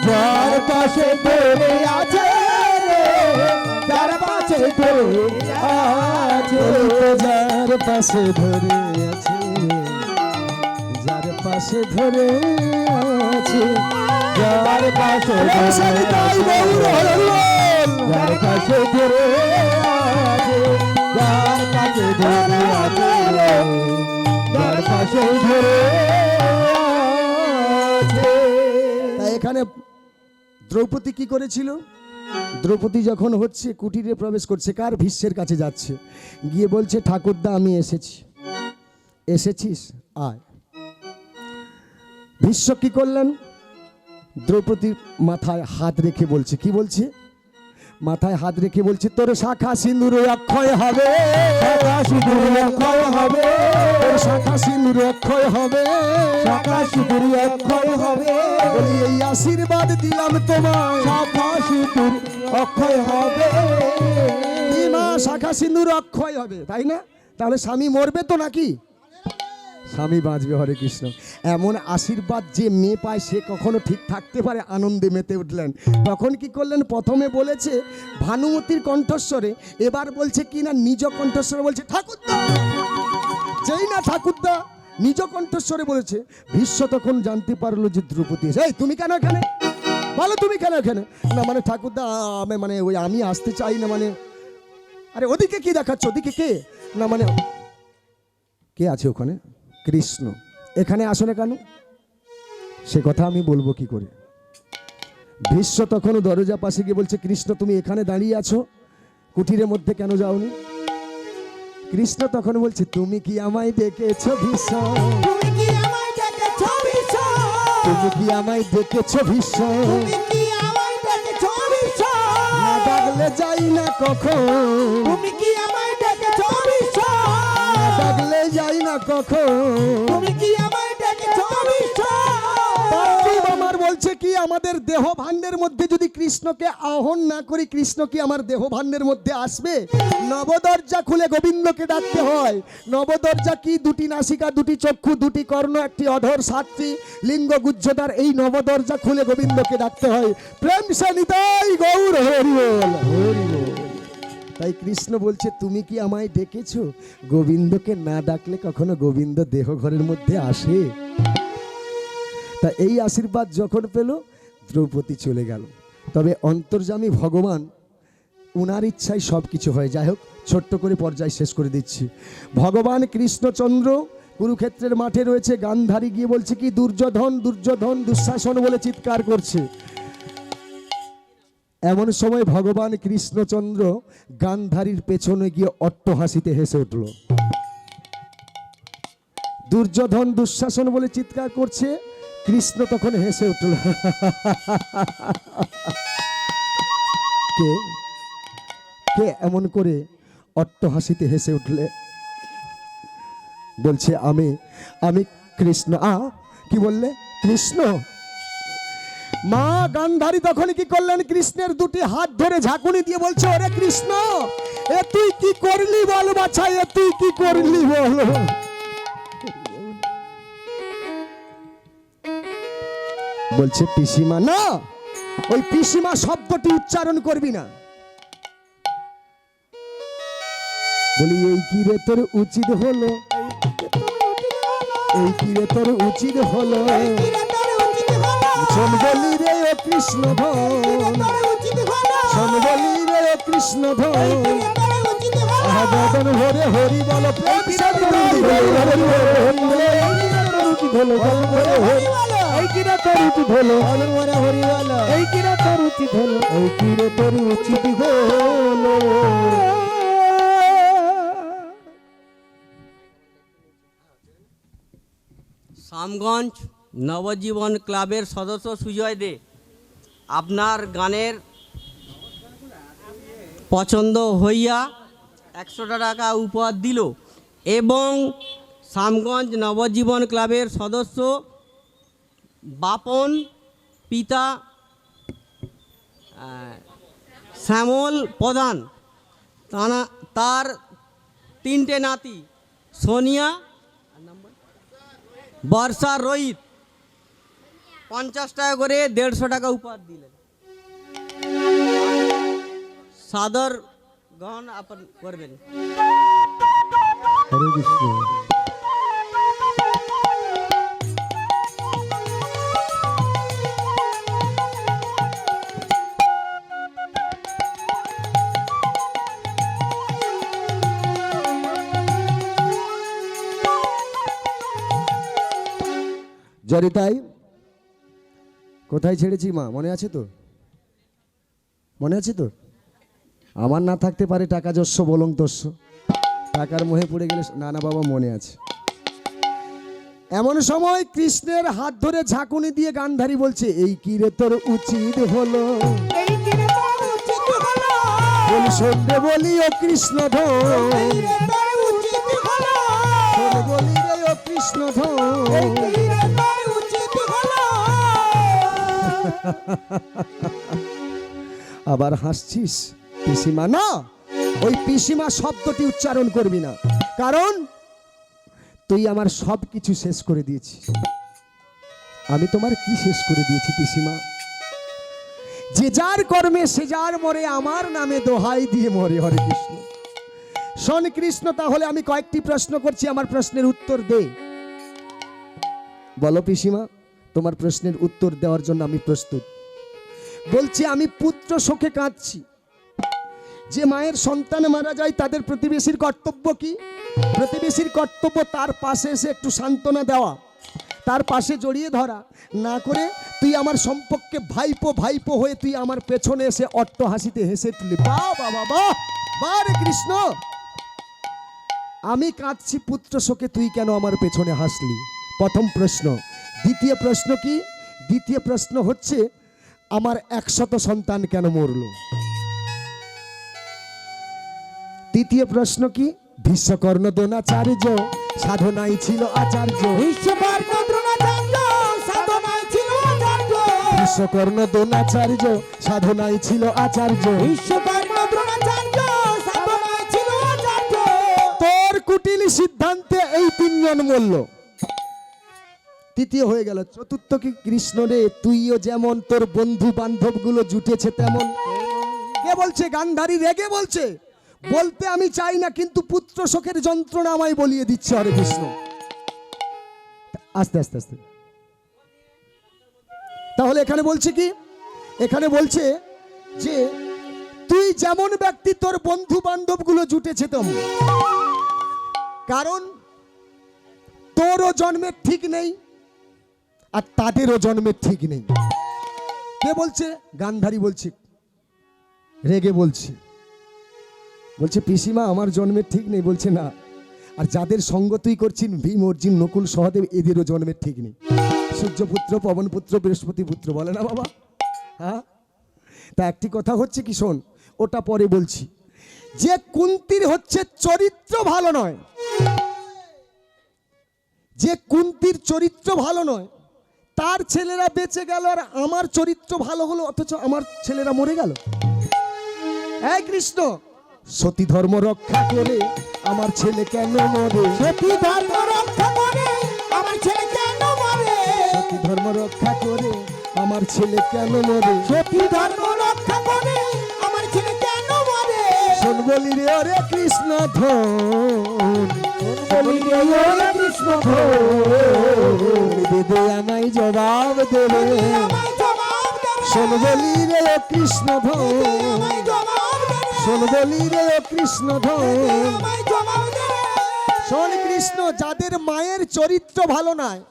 যার পাশে ধরে আছে রে, যার পাশে ধরে আছে, যার পাশে ধরে আছে, যার পাশে ধরে আছে, যার পাশে তাই গৌর হরিবোল। যার পাশে ধরে আছে, যার পাশে ধরে আছে রে, যার পাশে ধরে আছে। তাই এখানে দ্রৌপদী কি করেছিল? দ্রৌপদী যখন হচ্ছে কুটিরে প্রবেশ করছে, কার? ভীষ্মের কাছে যাচ্ছে, গিয়ে বলছে ঠাকুরদা আমি এসেছি। এসেছিস, আয়। ভীষ্ম কি করলেন? দ্রৌপদীর মাথায় হাত রেখে বলছে, কি বলছে? মাথায় হাত রেখে বলছে, তোর শাখা সিঁদুর অক্ষয় হবে, শাখা সিঁদুর অক্ষয় হবে, তোর শাখা সিঁদুর অক্ষয় হবে, শাখা সিঁদুর অক্ষয় হবে, বলি এই আশীর্বাদ দিলাম তোমায়। শাখা সিঁদুর অক্ষয় হবে। কি মা, শাখা সিঁদুর অক্ষয় হবে, তাই না? তাহলে স্বামী মরবে তো নাকি? স্বামী বাঁচবে। হরে কৃষ্ণ। এমন আশীর্বাদ যে মেয়ে পায় সে কখনো ঠিক থাকতে পারে? আনন্দে মেতে উঠলেন। তখন কি করলেন? প্রথমে বলেছে ভানুমতির কণ্ঠস্বরে, এবার বলছে কি না নিজ কণ্ঠস্বরে বলছে ঠাকুরদা। যেই না ঠাকুরদা নিজ কণ্ঠস্বরে বলেছে, ভীষ্ম তখন জানতে পারলো যে দ্রৌপদী। এই তুমি কেন এখানে? বলো তুমি কেন এখানে? না মানে ঠাকুরদা মানে ওই আমি আসতে চাই না, মানে আরে ওদিকে কি দেখাচ্ছ? ওদিকে কে? না মানে কে আছে ওখানে? কৃষ্ণ। এখানে আসো না কেন? সে কথা আমি বলবো কি করে? ভীষ্ম তখন দরজা পাশে গিয়ে বলছে, কৃষ্ণ তুমি এখানে দাঁড়িয়ে আছো, কুটিরের মধ্যে কেন যাওনি? কৃষ্ণ তখন বলছে, তুমি কি আমায় ডেকেছো ভীষ্ম? তুমি কি আমায় ডেকেছো ভীষ্ম? তুমি কি আমায় ডেকেছো ভীষ্ম? তুমি কি আমায় ডেকেছো ভীষ্ম? না ডাকলে যাই না কখন, তুমি কি আমায় ডেকেছো ভীষ্ম? না ডাকলে যাই না কখন। তুমি কি আমায় ডেকেছো ভীষ্ম? পার্থিব আমার বলছে কি, আমাদের দেহ ভাণ্ডের মধ্যে যদি কৃষ্ণকে আহ্বান না করি, কৃষ্ণ কি আমার দেহ ভাণ্ডের মধ্যে আসবে? নবদরজা খুলে গোবিন্দকে ডাকতে হয়। নবদরজা কি? দুটি নাসিকা, দুটি চক্ষু, দুটি কর্ণ, একটি অধর, সাতটি লিঙ্গ গুজ্জদার। এই নবদরজা খুলে গোবিন্দকে ডাকতে হয়। প্রেম সে নিতাই গৌর হরি বল, হরি বল। তাই কৃষ্ণ বলছে, তুমি কি আমায় ডেকেছো? গোবিন্দকে না ডাকলে কখনো গোবিন্দ দেহ ঘরের মধ্যে আসে? তা এই আশীর্বাদ যখন পেল, দ্রৌপদী চলে গেল। তবে অন্তর্যামী ভগবান উনার ইচ্ছায় সব কিছু হয়। যাই হোক, ছোট্ট করে পর্যায় শেষ করে দিচ্ছি। ভগবান কৃষ্ণচন্দ্র কুরুক্ষেত্রের মাঠে রয়েছে, গান্ধারী গিয়ে বলছে কি, দুর্যোধন দুর্যোধন দুঃশাসন বলে চিৎকার করছে। এমন সময় ভগবান কৃষ্ণচন্দ্র গান্ধারীর পেছনে গিয়ে অট্টহাসিতে হেসে উঠল। দুর্যোধন দুঃশাসন বলে চিৎকার করছে, কৃষ্ণ তখন হেসে উঠল। কে কে এমন করে অট্টহাসিতে হেসে উঠলে? বলছে আমি আমি কৃষ্ণ। কি বললে? কৃষ্ণ। মা গান্ধারী তখন কি করলেন? কৃষ্ণের দুটি হাত ধরে ঝাঁকুনি দিয়ে বলছে, ওরে কৃষ্ণ, এ তুই কি করলি বল বাছা, এ তুই কি করলি বল? বলছে পিসিমা না, ওই পিসিমা শব্দটি উচ্চারণ করবি না। বলি এই কি রে তোর উচিত হলো, এই কি রে তোর উচিত হলো, শোন বলি রে ও কৃষ্ণ ধন, শোন বলি রে ও কৃষ্ণ ধন, আহাদন হরে হরি বল প্রেম সাগরে উচিত হলো, এই কি রে তোর উচিত হলো, এই কি রে তোর উচিত হলো, এই কি রে তোর উচিত হলো। শ্যামগঞ্জ নবজীবন ক্লাবের সদস্য সুজয় দে আপনার গানের পছন্দ হইয়া 100 টাকা উপহার দিল এবং শ্যামগঞ্জ নবজীবন ক্লাবের সদস্য বাপন পিতা শ্যামল প্রধান তার 3টে নাতি সোনিয়া, বর্ষা, রোহিত 50 টাকা করে 150 টাকা উপহার দিলেন। সাদর গ্রহণ আপন করবেন। হরে কৃষ্ণ। জরিতাই কোথায় ছেড়েছি মা, মনে আছে তো? মনে আছে তো? আমার না থাকতে পারে টাকা যস্য বলং তস্য, টাকার মোহে পড়ে গেলে না না বাবা মনে আছে। এমন সময় কৃষ্ণের হাত ধরে ঝাঁকুনি দিয়ে গান্ধারী বলছে এই কি রে তোর উচিত হলো, বলি সন্ধ্যে বলি ও কৃষ্ণ ধন, বলি রে ও কৃষ্ণ ধন। আবার হাসছিস পিসিমা? না, ওই পিসিমা শব্দটি উচ্চারণ করবি না, কারণ তুই আমার সব কিছু শেষ করে দিয়েছিস। আমি তোমার কি শেষ করে দিয়েছি পিসিমা? যে যার কর্মে সে যার মরে, আমার নামে দোহাই দিয়ে মরে। হরে কৃষ্ণ। শোন কৃষ্ণ, তাহলে আমি কয়েকটি প্রশ্ন করছি, আমার প্রশ্নের উত্তর দে। বলো পিসিমা, তোমার প্রশ্নের উত্তর দেওয়ার জন্য আমি প্রস্তুত। বলছি আমি পুত্র শোকে কাঁদছি। যে মায়ের সন্তান মারা যায় তাদের প্রতিবেশীর কর্তব্য কি? প্রতিবেশীর কর্তব্য তার পাশে এসে একটু সান্ত্বনা দেওয়া, তার পাশে জড়িয়ে ধরা। না করে তুই আমার সম্পর্কে ভাইপো ভাইপো হয়ে তুই আমার পেছনে এসে অট্ট হাসিতে হেসে তুলি। বাহ বাবা বাহ, বাহ রে কৃষ্ণ। আমি কাঁদছি পুত্র শোকে, তুই কেন আমার পেছনে হাসলি? প্রথম প্রশ্ন। দ্বিতীয় প্রশ্ন কি? দ্বিতীয় প্রশ্ন হচ্ছে আমার 100 সন্তান কেন মরল? তৃতীয় প্রশ্ন কি? ভীষ্মকর্ণ দ্রোণাচার্য সাধনাই ছিল আচার্য। বিশ্বকর্ম দ্রোণাচার্য সাধনায় ছিল আচার্য, ভীষ্মকর্ণ দ্রোণাচার্য সাধনাই ছিল আচার্য। বিশ্বকর্ম দ্রোণাচার্য সাধনায় ছিল আচার্য। তোর কুটিলি সিদ্ধান্তে এই 3 জন মরল। তৃতীয় হয়ে গেল। চতুর্থ কি? কৃষ্ণ রে, তুইও যেমন তোর বন্ধু বান্ধব গুলো জুটেছে তেমন। কে বলছে? গান্ধারী রেগে বলছে। বলতে আমি চাই না, কিন্তু পুত্র শোকের যন্ত্রণা আমায় বলিয়ে দিচ্ছে। হরে কৃষ্ণ। আস্তে আস্তে আস্তে। তাহলে এখানে বলছে কি? এখানে বলছে যে তুই যেমন ব্যক্তি তোর বন্ধু বান্ধব গুলো জুটেছে তেমন। কারণ তোরও জন্মের ঠিক নেই আর তাদেরও জন্মের ঠিক নেই। কে বলছে? গান্ধারী বলছে, রেগে বলছে। বলছে পিসিমা আমার জন্মের ঠিক নেই। বলছে না, আর যাদের সঙ্গ তুই করছিস ভীম, অর্জুন, নকুল, সহদেব, এদেরও জন্মের ঠিক নেই। সূর্যপুত্র, পবনপুত্র, বৃহস্পতি পুত্র বলে না বাবা? হ্যাঁ, তা একটি কথা হচ্ছে কি, শোন, ওটা পরে বলছি। যে কুন্তির হচ্ছে চরিত্র ভালো নয়, যে কুন্তির চরিত্র ভালো নয়, তার ছেলেরা বেঁচে গেল আর আমার চরিত্র ভালো হলো, অথচ আমার ছেলেরা মরে গেল। এই কৃষ্ণ, সতী ধর্ম রক্ষা করে আমার ছেলে কেন মরে? সতী ধর্ম রক্ষা করে আমার ছেলে কেন মরে? সতী ধর্ম রক্ষা করে আমার ছেলে কেন মরে সতী ধর্ম রক্ষা করে আমার ছেলে কেন মরে? শোন বলি রে ওরে কৃষ্ণ ধন বলি রে ওরে কৃষ্ণ ধন, দে আমায় জবাব দেবে আমায় জবাব দেবে। শোন বলি রে ও কৃষ্ণ ধন আমায় জবাব দেবে। শোন বলি রে ও কৃষ্ণ ধন আমায় জবাব দেবে। শোন কৃষ্ণ, যাদের মায়ের চরিত্র ভালো নয়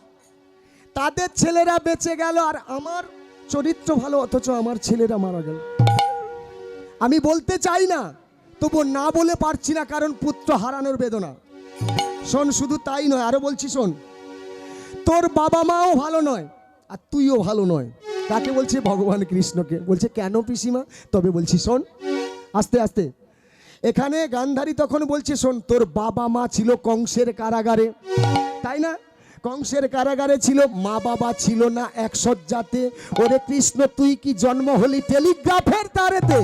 তাদের ছেলেরা বেঁচে গেল, আর আমার চরিত্র ভালো অথচ আমার ছেলেরা মারা গেল। আমি বলতে চাই না, তবু না বলে পারছি না, কারণ পুত্র হারানোর বেদনা। শোন, শুধু তাই নয়, আরো বলছি শোন, তোর বাবা মাও ভালো নয় আর তুইও ভালো নয়। কাকে বলছে? ভগবান কৃষ্ণকে বলছে। কেন পিসিমা? তবে বলছি শোন, আস্তে আস্তে। এখানে গান্ধারী তখন বলছে শোন, তোর বাবা মা ছিল কংসের কারাগারে, তাই না? কংসের কারাগারে ছিল, মা বাবা ছিল না এক শয্যাতে। ওরে কৃষ্ণ, তুই কি জন্ম হলি টেলিগ্রাফের তারেতে?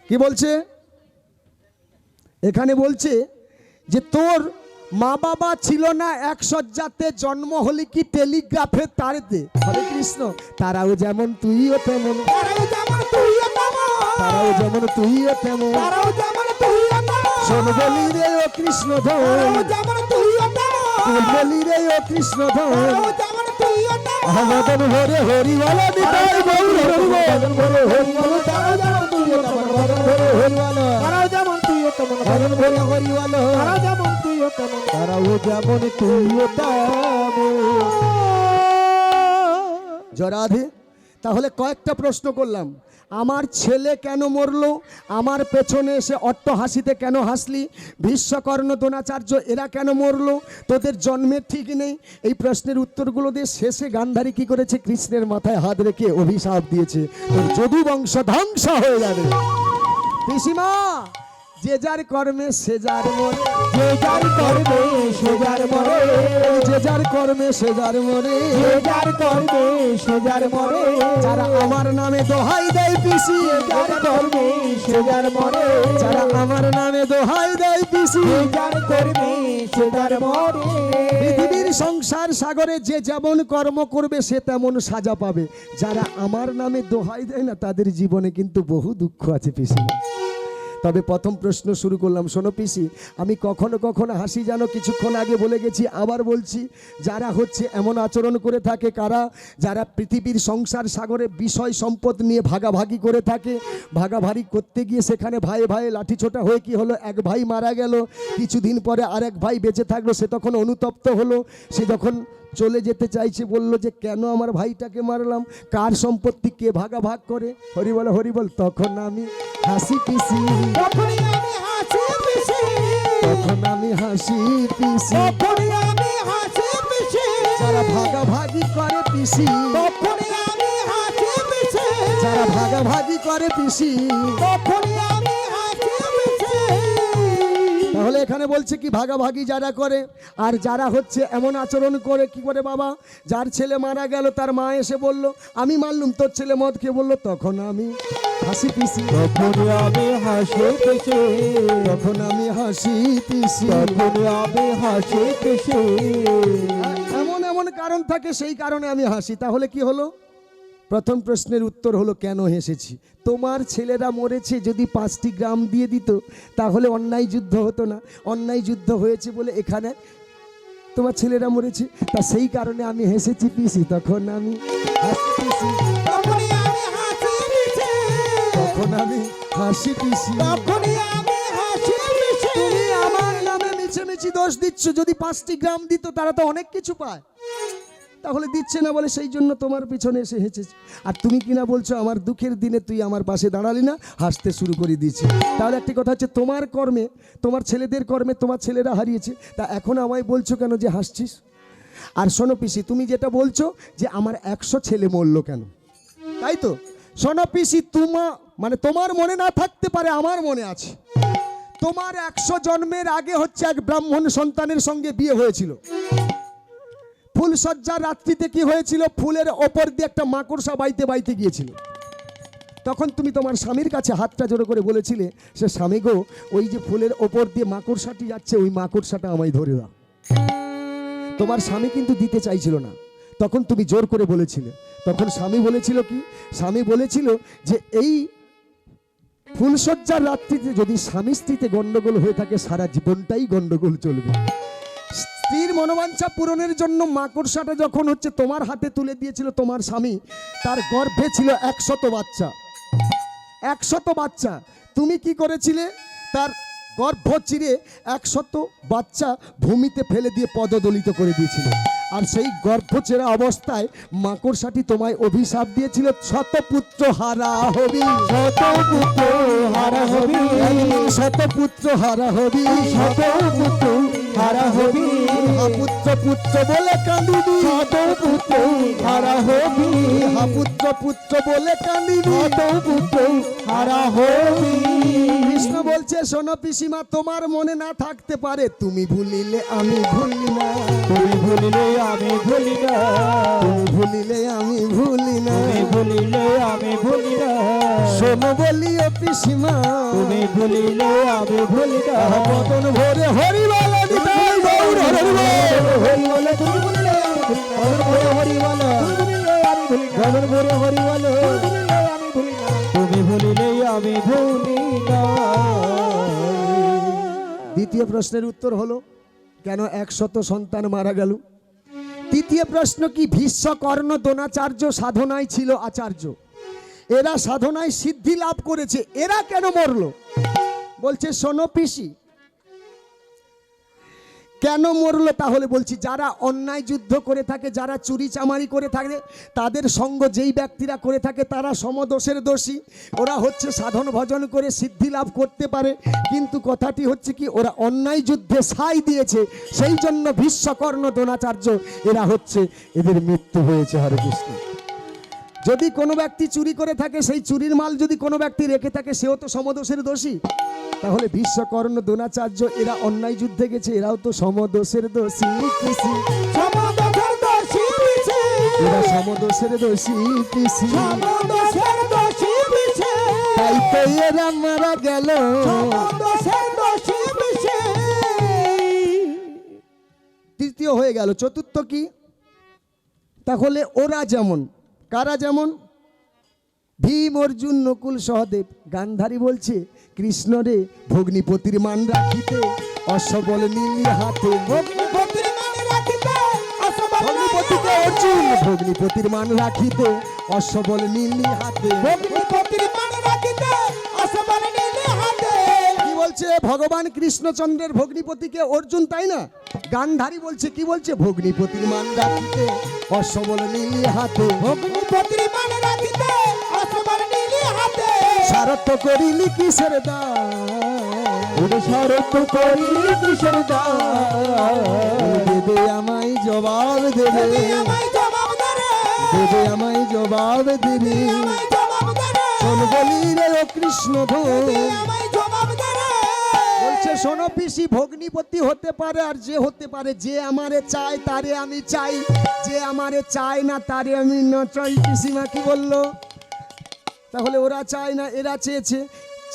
কি বলছে এখানে? বলছে যে তোর মা বাবা ছিল না এক শয্যাতে, জন্ম হলি কি টেলিগ্রাফের তারেতে। হরে কৃষ্ণ, তারাও যেমন তুইও তেমন, তারাও যেমন তুইও তেমন, তারাও যেমন তুইও তেমন। তারাও যেমন তুইও তেমন, শোন বলি রে ও কৃষ্ণ ধন, তারাও যেমন তুইও তেমন, তুই বলি রে ও কৃষ্ণ ধন। তারাও যেমন তুইও তেমন। মদন ভরে হরি বলো নিতাই গৌর হরি বল। মদন ভরে হরি বলো, তারাও যেমন তুইও তেমন। মদন ভরে হরি বলো, তারাও যেমন তুইও তেমন। মদন ভরে হরি বলো, তারাও যেমন তুইও তেমন। তারাও যেমন তুইও তেমন। জরাধে, তাহলে কয়েকটা প্রশ্ন করলাম। আমার ছেলে কেন মরলো? আমার পেছনে এসে অট্টহাসিতে কেন হাসলি? ভীষ্মকর্ণ, দ্রোণাচার্য এরা কেন মরলো? তোদের জন্মের ঠিক নেই। এই প্রশ্নের উত্তরগুলো দিয়ে শেষে গান্ধারী কি করেছে? কৃষ্ণের মাথায় হাত রেখে অভিশাপ দিয়েছে, তোর যদু বংশ ধ্বংস হয়ে যাবে। পিসিমা, যে যার কর্মে সে যার মরে, যে যার কর্মে সে যার মরে, যে যার কর্মে সে যার মরে, যে যার কর্মে সে যার মরে। যারা আমার নামে দোহাই দেয় পিসি, যার কর্মে সে যার মরে, যারা আমার নামে দোহাই দেয় পিসি। যে যার কর্মে সে যার মরে। পৃথিবীর সংসার সাগরে যে যেমন কর্ম করবে সে তেমন সাজা পাবে। যারা আমার নামে দোহাই দেয় না তাদের জীবনে কিন্তু বহু দুঃখ আছে পিসি। তবে প্রথম প্রশ্ন শুরু করলাম। শোনো পিসি, আমি কখনো কখনো হাসি, জানো, কিছুক্ষণ আগে বলে গেছি, আবার বলছি, যারা হচ্ছে এমন আচরণ করে থাকে, কারা? যারা পৃথিবীর সংসার সাগরে বিষয় সম্পদ নিয়ে ভাগাভাগি করে থাকে। ভাগাভাগি করতে গিয়ে সেখানে ভাইয়ে ভাইয়ে লাঠিছোটা হয়ে কি হলো? এক ভাই মারা গেল, কিছুদিন পরে আরেক ভাই বেঁচে থাকলো, সে তখন অনুতপ্ত হলো। সে যখন চলে যেতে চাইছে, বলল যে কেন আমার ভাইটাকে মারলাম, কার সম্পত্তি কে ভাগাভাগ করে? হরিবল হরিবল। তখন আমি হাসি পিসি, তখনই আমি হাসি পিসি, তখন আমি হাসি পিসি। তখনই আমি হাসি পিসি, যারা ভাগাভাগি করে পিসি, তখনই আমি হাসি পিসি, যারা ভাগাভাগি করে পিসি। তখনই আমি হাসি পিসি। তাহলে এখানে বলছে কি? ভাগাভাগি যারা করে, আর যারা হচ্ছে এমন আচরণ করে, কি করে বাবা? যার ছেলে মারা গেল, তার মা এসে বলল আমি মারলুম, তোর ছেলে মদ খেয়ে বললো, তখন আমি হাসি পিসি, তখনই আমি হাসি পিসি, তখন আমি হাসি পিসি। তখনই আমি হাসি পিসি। এমন এমন কারণ থাকে, সেই কারণে আমি হাসি। তাহলে কি হলো? প্রথম প্রশ্নের উত্তর হলো কেন হেসেছি। তোমার ছেলেরা মরেছে, যদি 5টি গ্রাম দিয়ে দিত তাহলে অন্যায় যুদ্ধ হতো না। অন্যায় যুদ্ধ হয়েছে বলে এখানে তোমার ছেলেরা মরেছে, তা সেই কারণে আমি হেসেছি পিসি। তখন আমি হাসি পিসি, তখনই আমি হাসি পিসি, তখন আমি হাসি পিসি। তখনই আমি হাসি পিসি। তুমি আমার নামে মিছেমিছি দোষ দিচ্ছ। যদি 5টি গ্রাম দিত তারা তো অনেক কিছু পায়, তাহলে দিচ্ছে না বলে সেই জন্য তোমার পিছনে এসে হেসেছি। আর তুমি কিনা বলছো আমার দুঃখের দিনে তুই আমার পাশে দাঁড়ালি না, হাসতে শুরু করে দিয়েছি। তাহলে একটি কথা হচ্ছে, তোমার কর্মে, তোমার ছেলেদের কর্মে তোমার ছেলেরা হারিয়েছে, তা এখন আমায় বলছো কেন যে হাসছিস? আর শোনো পিসি, তুমি যেটা বলছো যে আমার 100 ছেলে মরলো কেন, তাই তো? শোনো পিসি, তোমার মনে না থাকতে পারে, আমার মনে আছে। তোমার 100 জন্মের আগে হচ্ছে এক ব্রাহ্মণ সন্তানের সঙ্গে বিয়ে হয়েছিল। ফুলসজ্জার রাত্রিতে কি হয়েছিল? ফুলের ওপর দিয়ে একটা মাকড়সা বাইতে বাইতে গিয়েছিল। তখন তুমি তোমার স্বামীর কাছে হাতটা জোড়ো করে বলেছিলে, সে স্বামী গো, ওই যে ফুলের ওপর দিয়ে মাকড়সাটি যাচ্ছে, ওই মাকড়সাটা আমায় ধরে দাও। তোমার স্বামী কিন্তু দিতে চাইছিল না, তখন তুমি জোর করে বলেছিলে। তখন স্বামী বলেছিল কি, স্বামী বলেছিল যে এই ফুলসজ্জার রাত্রিতে যদি স্বামী স্ত্রীতে গন্ডগোল হয়ে থাকে সারা জীবনটাই গন্ডগোল চলবে। স্ত্রীর মনোবাঞ্ছা পূরণের জন্য মাকড়সাটা যখন হচ্ছে তোমার হাতে তুলে দিয়েছিল তোমার স্বামী, তার গর্ভে ছিল 100 বাচ্চা, 100 বাচ্চা। তুমি কি করেছিলে, তার গর্ভ চিরে 100 বাচ্চা ভূমিতে ফেলে দিয়ে পদদলিত করে দিয়েছিল। আর সেই গর্ভচেরা অবস্থায় মাকড়সাটি তোমায় অভিশাপ দিয়েছিল, শতপুত্র হারা হবি, শতপুত্র হারা হবি, শতপুত্র হারা হবি, শতপুত্র হারা হবি, পুত্র পুত্র বলে কাঁদিবি, শতপুত্র হারা হবি, পুত্র পুত্র বলে কাঁদিবি, শতপুত্র হারা হবি। কৃষ্ণ বলছে, শোনো পিসিমা, তোমার মনে না থাকতে পারে, তুমি ভুলিলে আমি ভুলি না, তুমি ভুলিলে আমি ভুলি না, তুমি ভুলিলে আমি ভুলি না, তুমি ভুলিলে আমি ভুলি না, শোনো বলিও পিসিমা, তুমি ভুলিলে আমি ভুলি না। বদন ভরে হরিবালা নিতাই গৌর হরিবল। হরিবল তুমি ভুলিলে আমি ভুলি না, বদন ভরে হরিবল তুমি ভুলিলে আমি ভুলি না, বদন ভরে হরিবল তুমি ভুলিলে আমি ভুলি না, তুমি ভুলিলে আমি ভুলি না। দ্বিতীয় প্রশ্নের উত্তর হলো কেন 100 সন্তান মারা গেল। তৃতীয় প্রশ্ন কি, ভীষ্ম কর্ণ দ্রোণাচার্য সাধনায় ছিল আচার্য, এরা সাধনায় সিদ্ধি লাভ করেছে, এরা কেন মরলো? বলছে শোনো পিসি, কেন মরলো তাহলে বলছি, যারা অন্যায় যুদ্ধ করে থাকে, যারা চুরি চামারি করে থাকে, তাদের সঙ্গ যেই ব্যক্তিরা করে থাকে তারা সমদোষের দোষী। ওরা হচ্ছে সাধন ভজন করে সিদ্ধি লাভ করতে পারে, কিন্তু কথাটি হচ্ছে কি, ওরা অন্যায় যুদ্ধে সাই দিয়েছে, সেই জন্য ভীষ্ম কর্ণ দ্রোণাচার্য এরা হচ্ছে, এদের মৃত্যু হয়েছে। হরে কৃষ্ণ। যদি কোনো ব্যক্তি চুরি করে থাকে, সেই চুরির মাল যদি কোনো ব্যক্তি রেখে থাকে, সেও তো সমদোষের দোষী। তাহলে ভীষ্ম কর্ণ দ্রোণাচার্য এরা অন্যায় যুদ্ধে গেছে, এরাও তো সমদোষের দোষী। সমদোষের দোষী পিছে, এরা সমদোষের দোষী পিসি, সমদোষের দোষী পিছে, তাই তো এরা মারা গেল। সমদোষের দোষী পিছে। তৃতীয় হয়ে গেল। চতুর্থ কি, তাহলে ওরা যেমন, কারা যেমন, ভীম অর্জুন নকুল সহদেব। গান্ধারী বলছে, কৃষ্ণ রে ভগ্নিপতির মান রাখিতে, অশ্ববল নীলি হাতে। ভগ্নিপতির মান রাখিতে, অশ্ববল ভগ্নিপতিকে অর্জুন, ভগ্নিপতির মান রাখিতে, অশ্ববল নীলি হাতে। ভগ্নিপতির মান রাখিতে, অশ্ববল নীলি হাতে। কি বলছে ভগবান কৃষ্ণচন্দ্রের ভগ্নিপতিকে অর্জুন, তাই না? গান্ধারী বলছে, কি বলছে, ভগ্নিপতির মান রাখিতে, অশ্ববল নীলি হাতে। ভগ্নিপতির মান রাখিতে, অশ্ববল নীলি হাতে। সারথ করিলি কিসের দান, ওরে শরৎ করিলি কিসের দান, দেবে আমায় জবাব দেবে, দেবে আমায় জবাব দেবে, দেবে আমায় জবাব দেবে। আমায় জবাব দেবে, শোন বলি রে ও কৃষ্ণ ধন। আমায় জবাব দেবে। বলছে শোনো পিসি, ভগ্নিপতি হতে পারে আর যে হতে পারে, যে আমারে চায় তারে আমি চাই, যে আমারে চায় না তারে আমি না চাই। পিসিমা কি বললো? তাহলে ওরা চায় না, এরা চেয়েছে।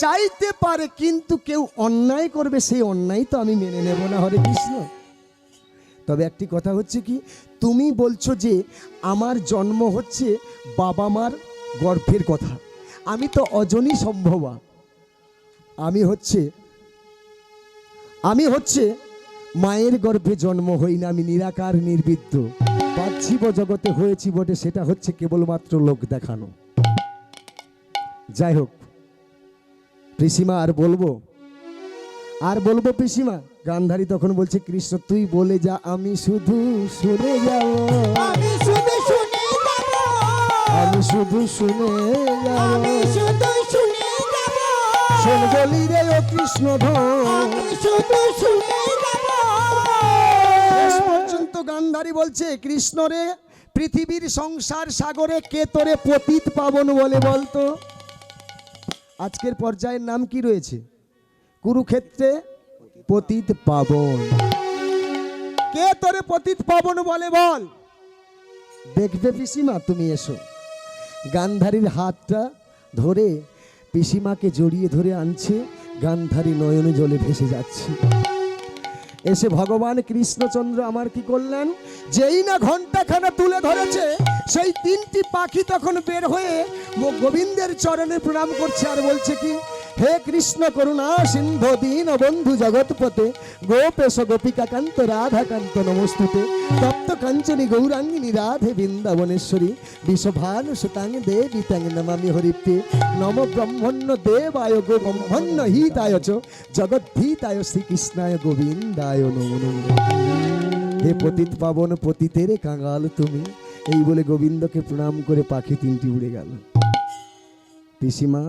চাইতে পারে, কিন্তু কেউ অন্যায় করবে, সেই অন্যায় তো আমি মেনে নেব না। হরে কৃষ্ণ। তবে একটি কথা হচ্ছে কি, তুমি বলছো যে আমার জন্ম হচ্ছে বাবা মার গর্ভের কথা, আমি তো অজনী সম্ভবা, আমি হচ্ছে মায়ের গর্ভে জন্ম হই না, আমি নিরাকার নির্বিদ্য, পার্থিব জগতে হয়েছি বটে, সেটা হচ্ছে কেবলমাত্র লোক দেখানো। যাই হোক পিসিমা, আর বলবো পিসিমা। গান্ধারী তখন বলছে, কৃষ্ণ তুই বলে যা, আমি শুধু শুনে যাব, আমি শুধু শুনে যাব, আমি শুধু শুনে যাব। আমি শুধু শুনে যাব, শোন বলি রে ও কৃষ্ণ ধন। আমি শুধু শুনে যাব। শেষ পর্যন্ত গান্ধারী বলছে, কৃষ্ণ রে পৃথিবীর সংসার সাগরে কে তোরে পতিত পাবন বলে বলতো? আজকের পর্যায়ের নাম কি রয়েছে? কুরুক্ষেত্রে পতিত পাবন। কে তোরে পতিত পাবন বলে বল? দেখবে পিসিমা, তুমি এসো। গান্ধারীর হাতটা ধরে পিসিমাকে জড়িয়ে ধরে আনছে, গান্ধারী নয়নে জলে ভেসে যাচ্ছে। এসে ভগবান কৃষ্ণচন্দ্র আমার কি করলেন, যেই না ঘণ্টাখানা তুলে ধরেছে, সেই 3টি পাখি তখন বের হয়ে গোবিন্দের চরণে প্রণাম করছে আর বলছে কি, হে কৃষ্ণ করুণা সিন্ধু দীন বন্ধু জগৎপতে, গোপেশ গোপিকা কান্ত রাধা কান্ত নমস্তুতে, তপ্ত কাঞ্চনী গৌরাঙ্গিনী রাধে বৃন্দাবনেশ্বরী, বিশ্বভানু সুতাং দেবী তাং নমামি হরিপ্তে, নম ব্রহ্মণ্য দেবায় গো ব্রহ্মণ্য হিতায় চ জগদ্ধিতায় শ্রীকৃষ্ণায় গোবিন্দায় নমো নমঃ। হে পতিত পাবন পতিতেরে কাঙাল তুমি, এই বলে গোবিন্দকে প্রণাম করে পাখি 3টি উড়ে গেল। পিসিমা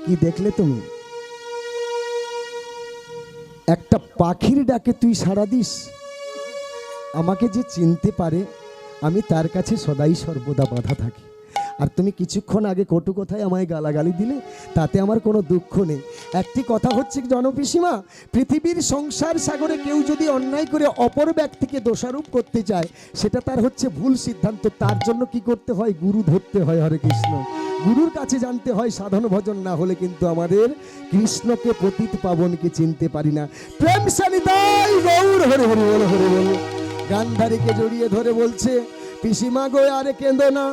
কি দেখলে তুমি? একটা পাখির ডাকে তুই সাড়া দিস। আমাকে যে চিনতে পারে আমি তার কাছে সদাই সর্বদা বাধা থাকি, আর তুমি কিছুক্ষণ আগে কটু কথায় আমায় গালাগালি দিলে, তাতে আমার কোনো দুঃখ নেই। একটি কথা হচ্ছে জনপিসিমা, পৃথিবীর সংসার সাগরে কেউ যদি অন্যায় করে অপর ব্যক্তিকে দোষারোপ করতে চায়, সেটা তার হচ্ছে ভুল সিদ্ধান্ত। তার জন্য কি করতে হয়? গুরু ধরতে হয়। হরে কৃষ্ণ, গুরুর কাছে জানতে হয়। সাধন ভজন না হলে কিন্তু আমাদের কৃষ্ণকে পতিত পাবনকে চিনতে পারি না। প্রেম সানিতাই গৌর হরে হরে বল, হরে বল। গান্ধারীকে জড়িয়ে ধরে বলছে, পিসিমা গো আরে কেঁদো না,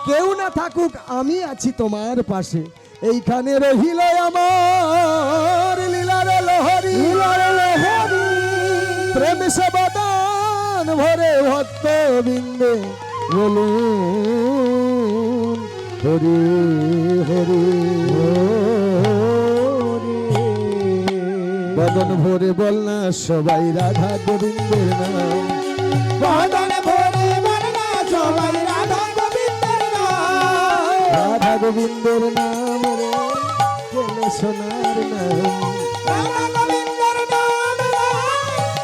কেউ না থাকুক আমি আছি তোমার পাশে, এইখানে রহিল আমার লীলার লহরী, প্রেম সবদান ভরে ভক্ত বৃন্দে বলুন হরি হরি বদন ভরে বল না সবাই রাধা গোবিন্দের নাম, বদন ভরে বল না সবাই রাধা গোবিন্দের নাম, রাধা গোবিন্দের নাম রে কেন সোনার নাম, রাধা গোবিন্দের নাম রে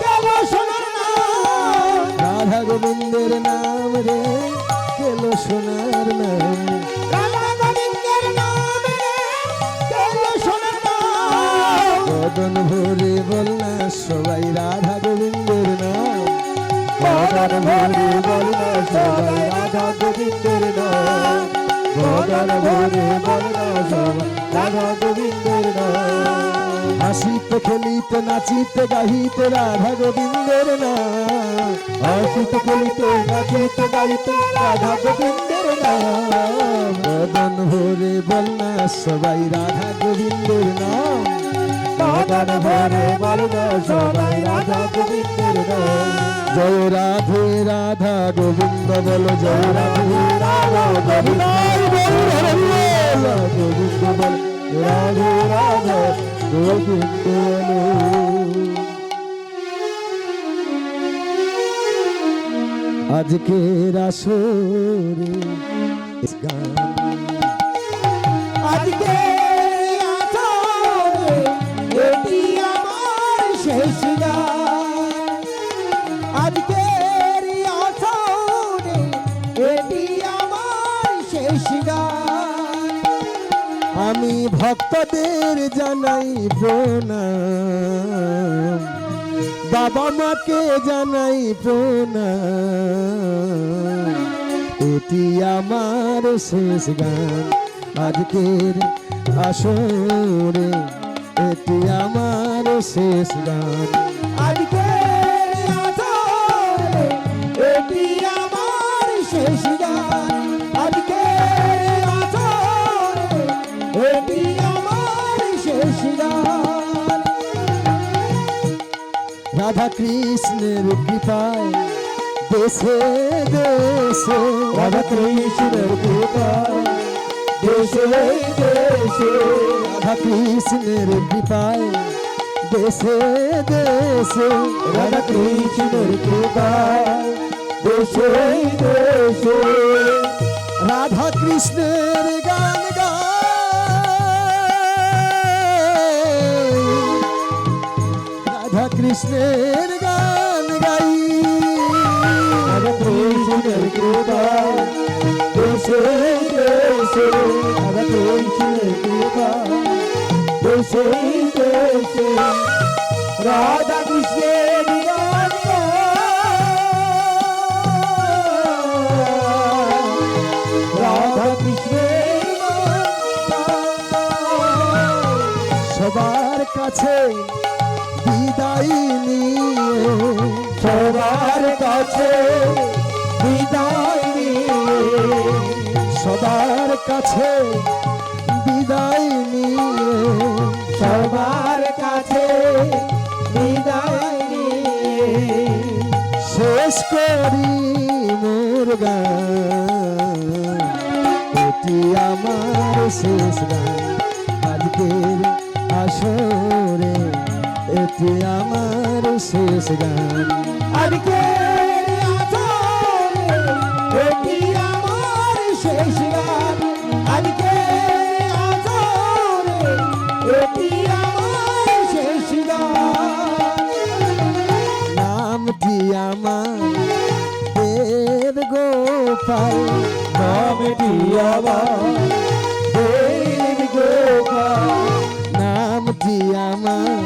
কেন সোনার নাম, রাধা গোবিন্দের নাম রে কেন সোনার নাম, রাধা গোবিন্দের নাম রে কেন সোনার নাম, বদন ভরে বল না সবাই রাধা গোবিন্দের নাম, বদন ভরে বল না সবাই রাধা গোবিন্দের নাম, বদন ভরে বল না সবাই রাধা গোবিন্দের নাম, হাসিতে খেলিতে নাচিতে গাহিতে রাধা গোবিন্দের নাম, হাসিতে খেলিতে নাচিতে গাইতে রাধা গোবিন্দের নাম, বদন ভরে বল না সবাই রাধা গোবিন্দের নাম, বদন ভরে বল না সবাই রাধা গোবিন্দের নাম, জয় রাধে রাধা গোবিন্দ বল, জয় রাধে রাধা গোবিন্দ গোবিন্দ বল, রাধে রাধা গোবিন্দ বল। আজকের আসরে গান আজকে আসরে এটি আমার শেষ গান, আজকে আসরে এটি আমার শেষ গান, আমি ভক্তদের জানাই প্রণাম, বাবা মাকে জানাই প্রণাম, এটি আমার শেষ গান। আজকের আসরে এটি আমার শেষ গান, আজকে আসরে এটি আমার শেষ গান, আজকে আসরে এটি আমার শেষ গান, রাধা কৃষ্ণের কৃপায় দেশে দেশে, রাধা কৃষ্ণের কৃপায় দেশে দেশে, রাধা কৃষ্ণের কৃপায় দেশে দেশে, রাধা কৃষ্ণের কৃপায় দেশে দেশে, রাধা কৃষ্ণের গান গাই, রাধা কৃষ্ণের গান গাই, রাধা কৃষ্ণের কৃপায় দেশে দেশে, রাধা কৃষ্ণের কৃপায় দেশে দেশে, রাধা কৃষ্ণের গান রাধা কৃষ্ণের সবার কাছে বিদায় নিয়ে সবার কাছে বিদায় নিয়ে সবার কাছে বিদায় নিয়ে সবার কাছে বিদায় নিয়ে শেষ করি মোর গান এটি আমার শেষ গান আজকের আসরে এটি আমার শেষ গান আজকে এটি আমার শেষ গান আজকে এটি আমার শেষ গান নামটি আমার দেব গোপাল নামটি আমার দেব গোপাল নামটি আমার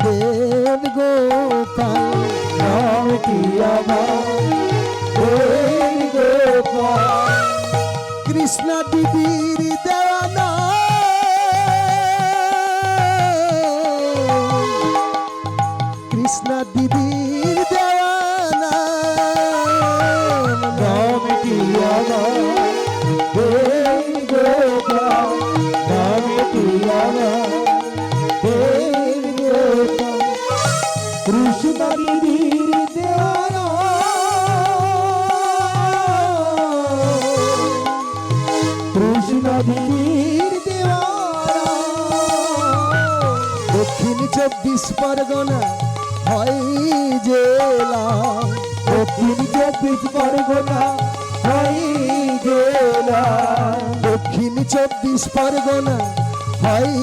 দেব গোপাল নামটি আমার দেব গোপাল কৃষ্ণ দিদির দেওয়ানা কৃষ্ণ দিদির দেওয়ানা নামটি আমার দেব গোপাল নামটি আমার দেব গোপাল কৃষ্ণ দিদির দেওয়ানা কৃষ্ণ দিদির দেওয়ানা দক্ষিণ 24 পরগনা হয় জেলা দক্ষিণ 24 পরগনা হয় জেলা দক্ষিণ 24 পরগনা হয়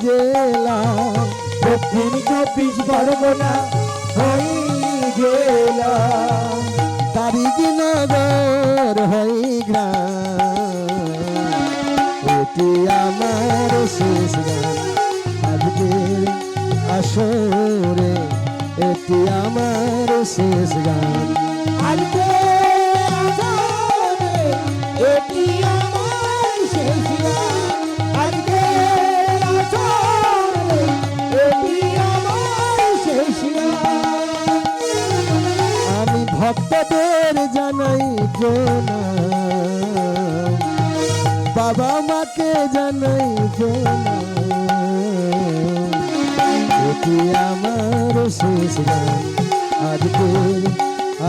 জেলা দক্ষিণ 24 পরগনা হয় জেলা তারিক নগর হয় গ্রাম এটি আমার শেষ গান আজকের আসরে এটি আমার শেষ গান আজকে আসরে এটি আমার শেষ গান আজকে আসরে এটি আমার শেষ গান আমি ভক্তদের জানাই প্রণাম বাবা মাকে জানাই প্রণাম এটি আমার শেষ গান আজকে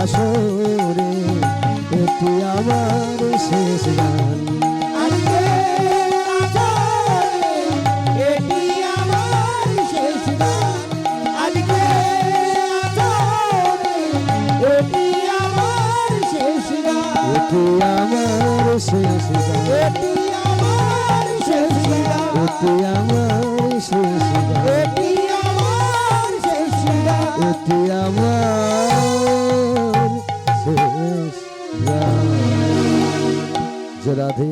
আসরে এটি আমার শেষ গান আজকে আসরে এটি আমার শেষ গান আজকে আসরে এটি আমার শেষ গান এটি আমার শেষ গান এটি আমার শেষ গান এটি আমার শেষ গান এটি আমার শেষ গান এটি আমার শেষ গান। জয় রাধে।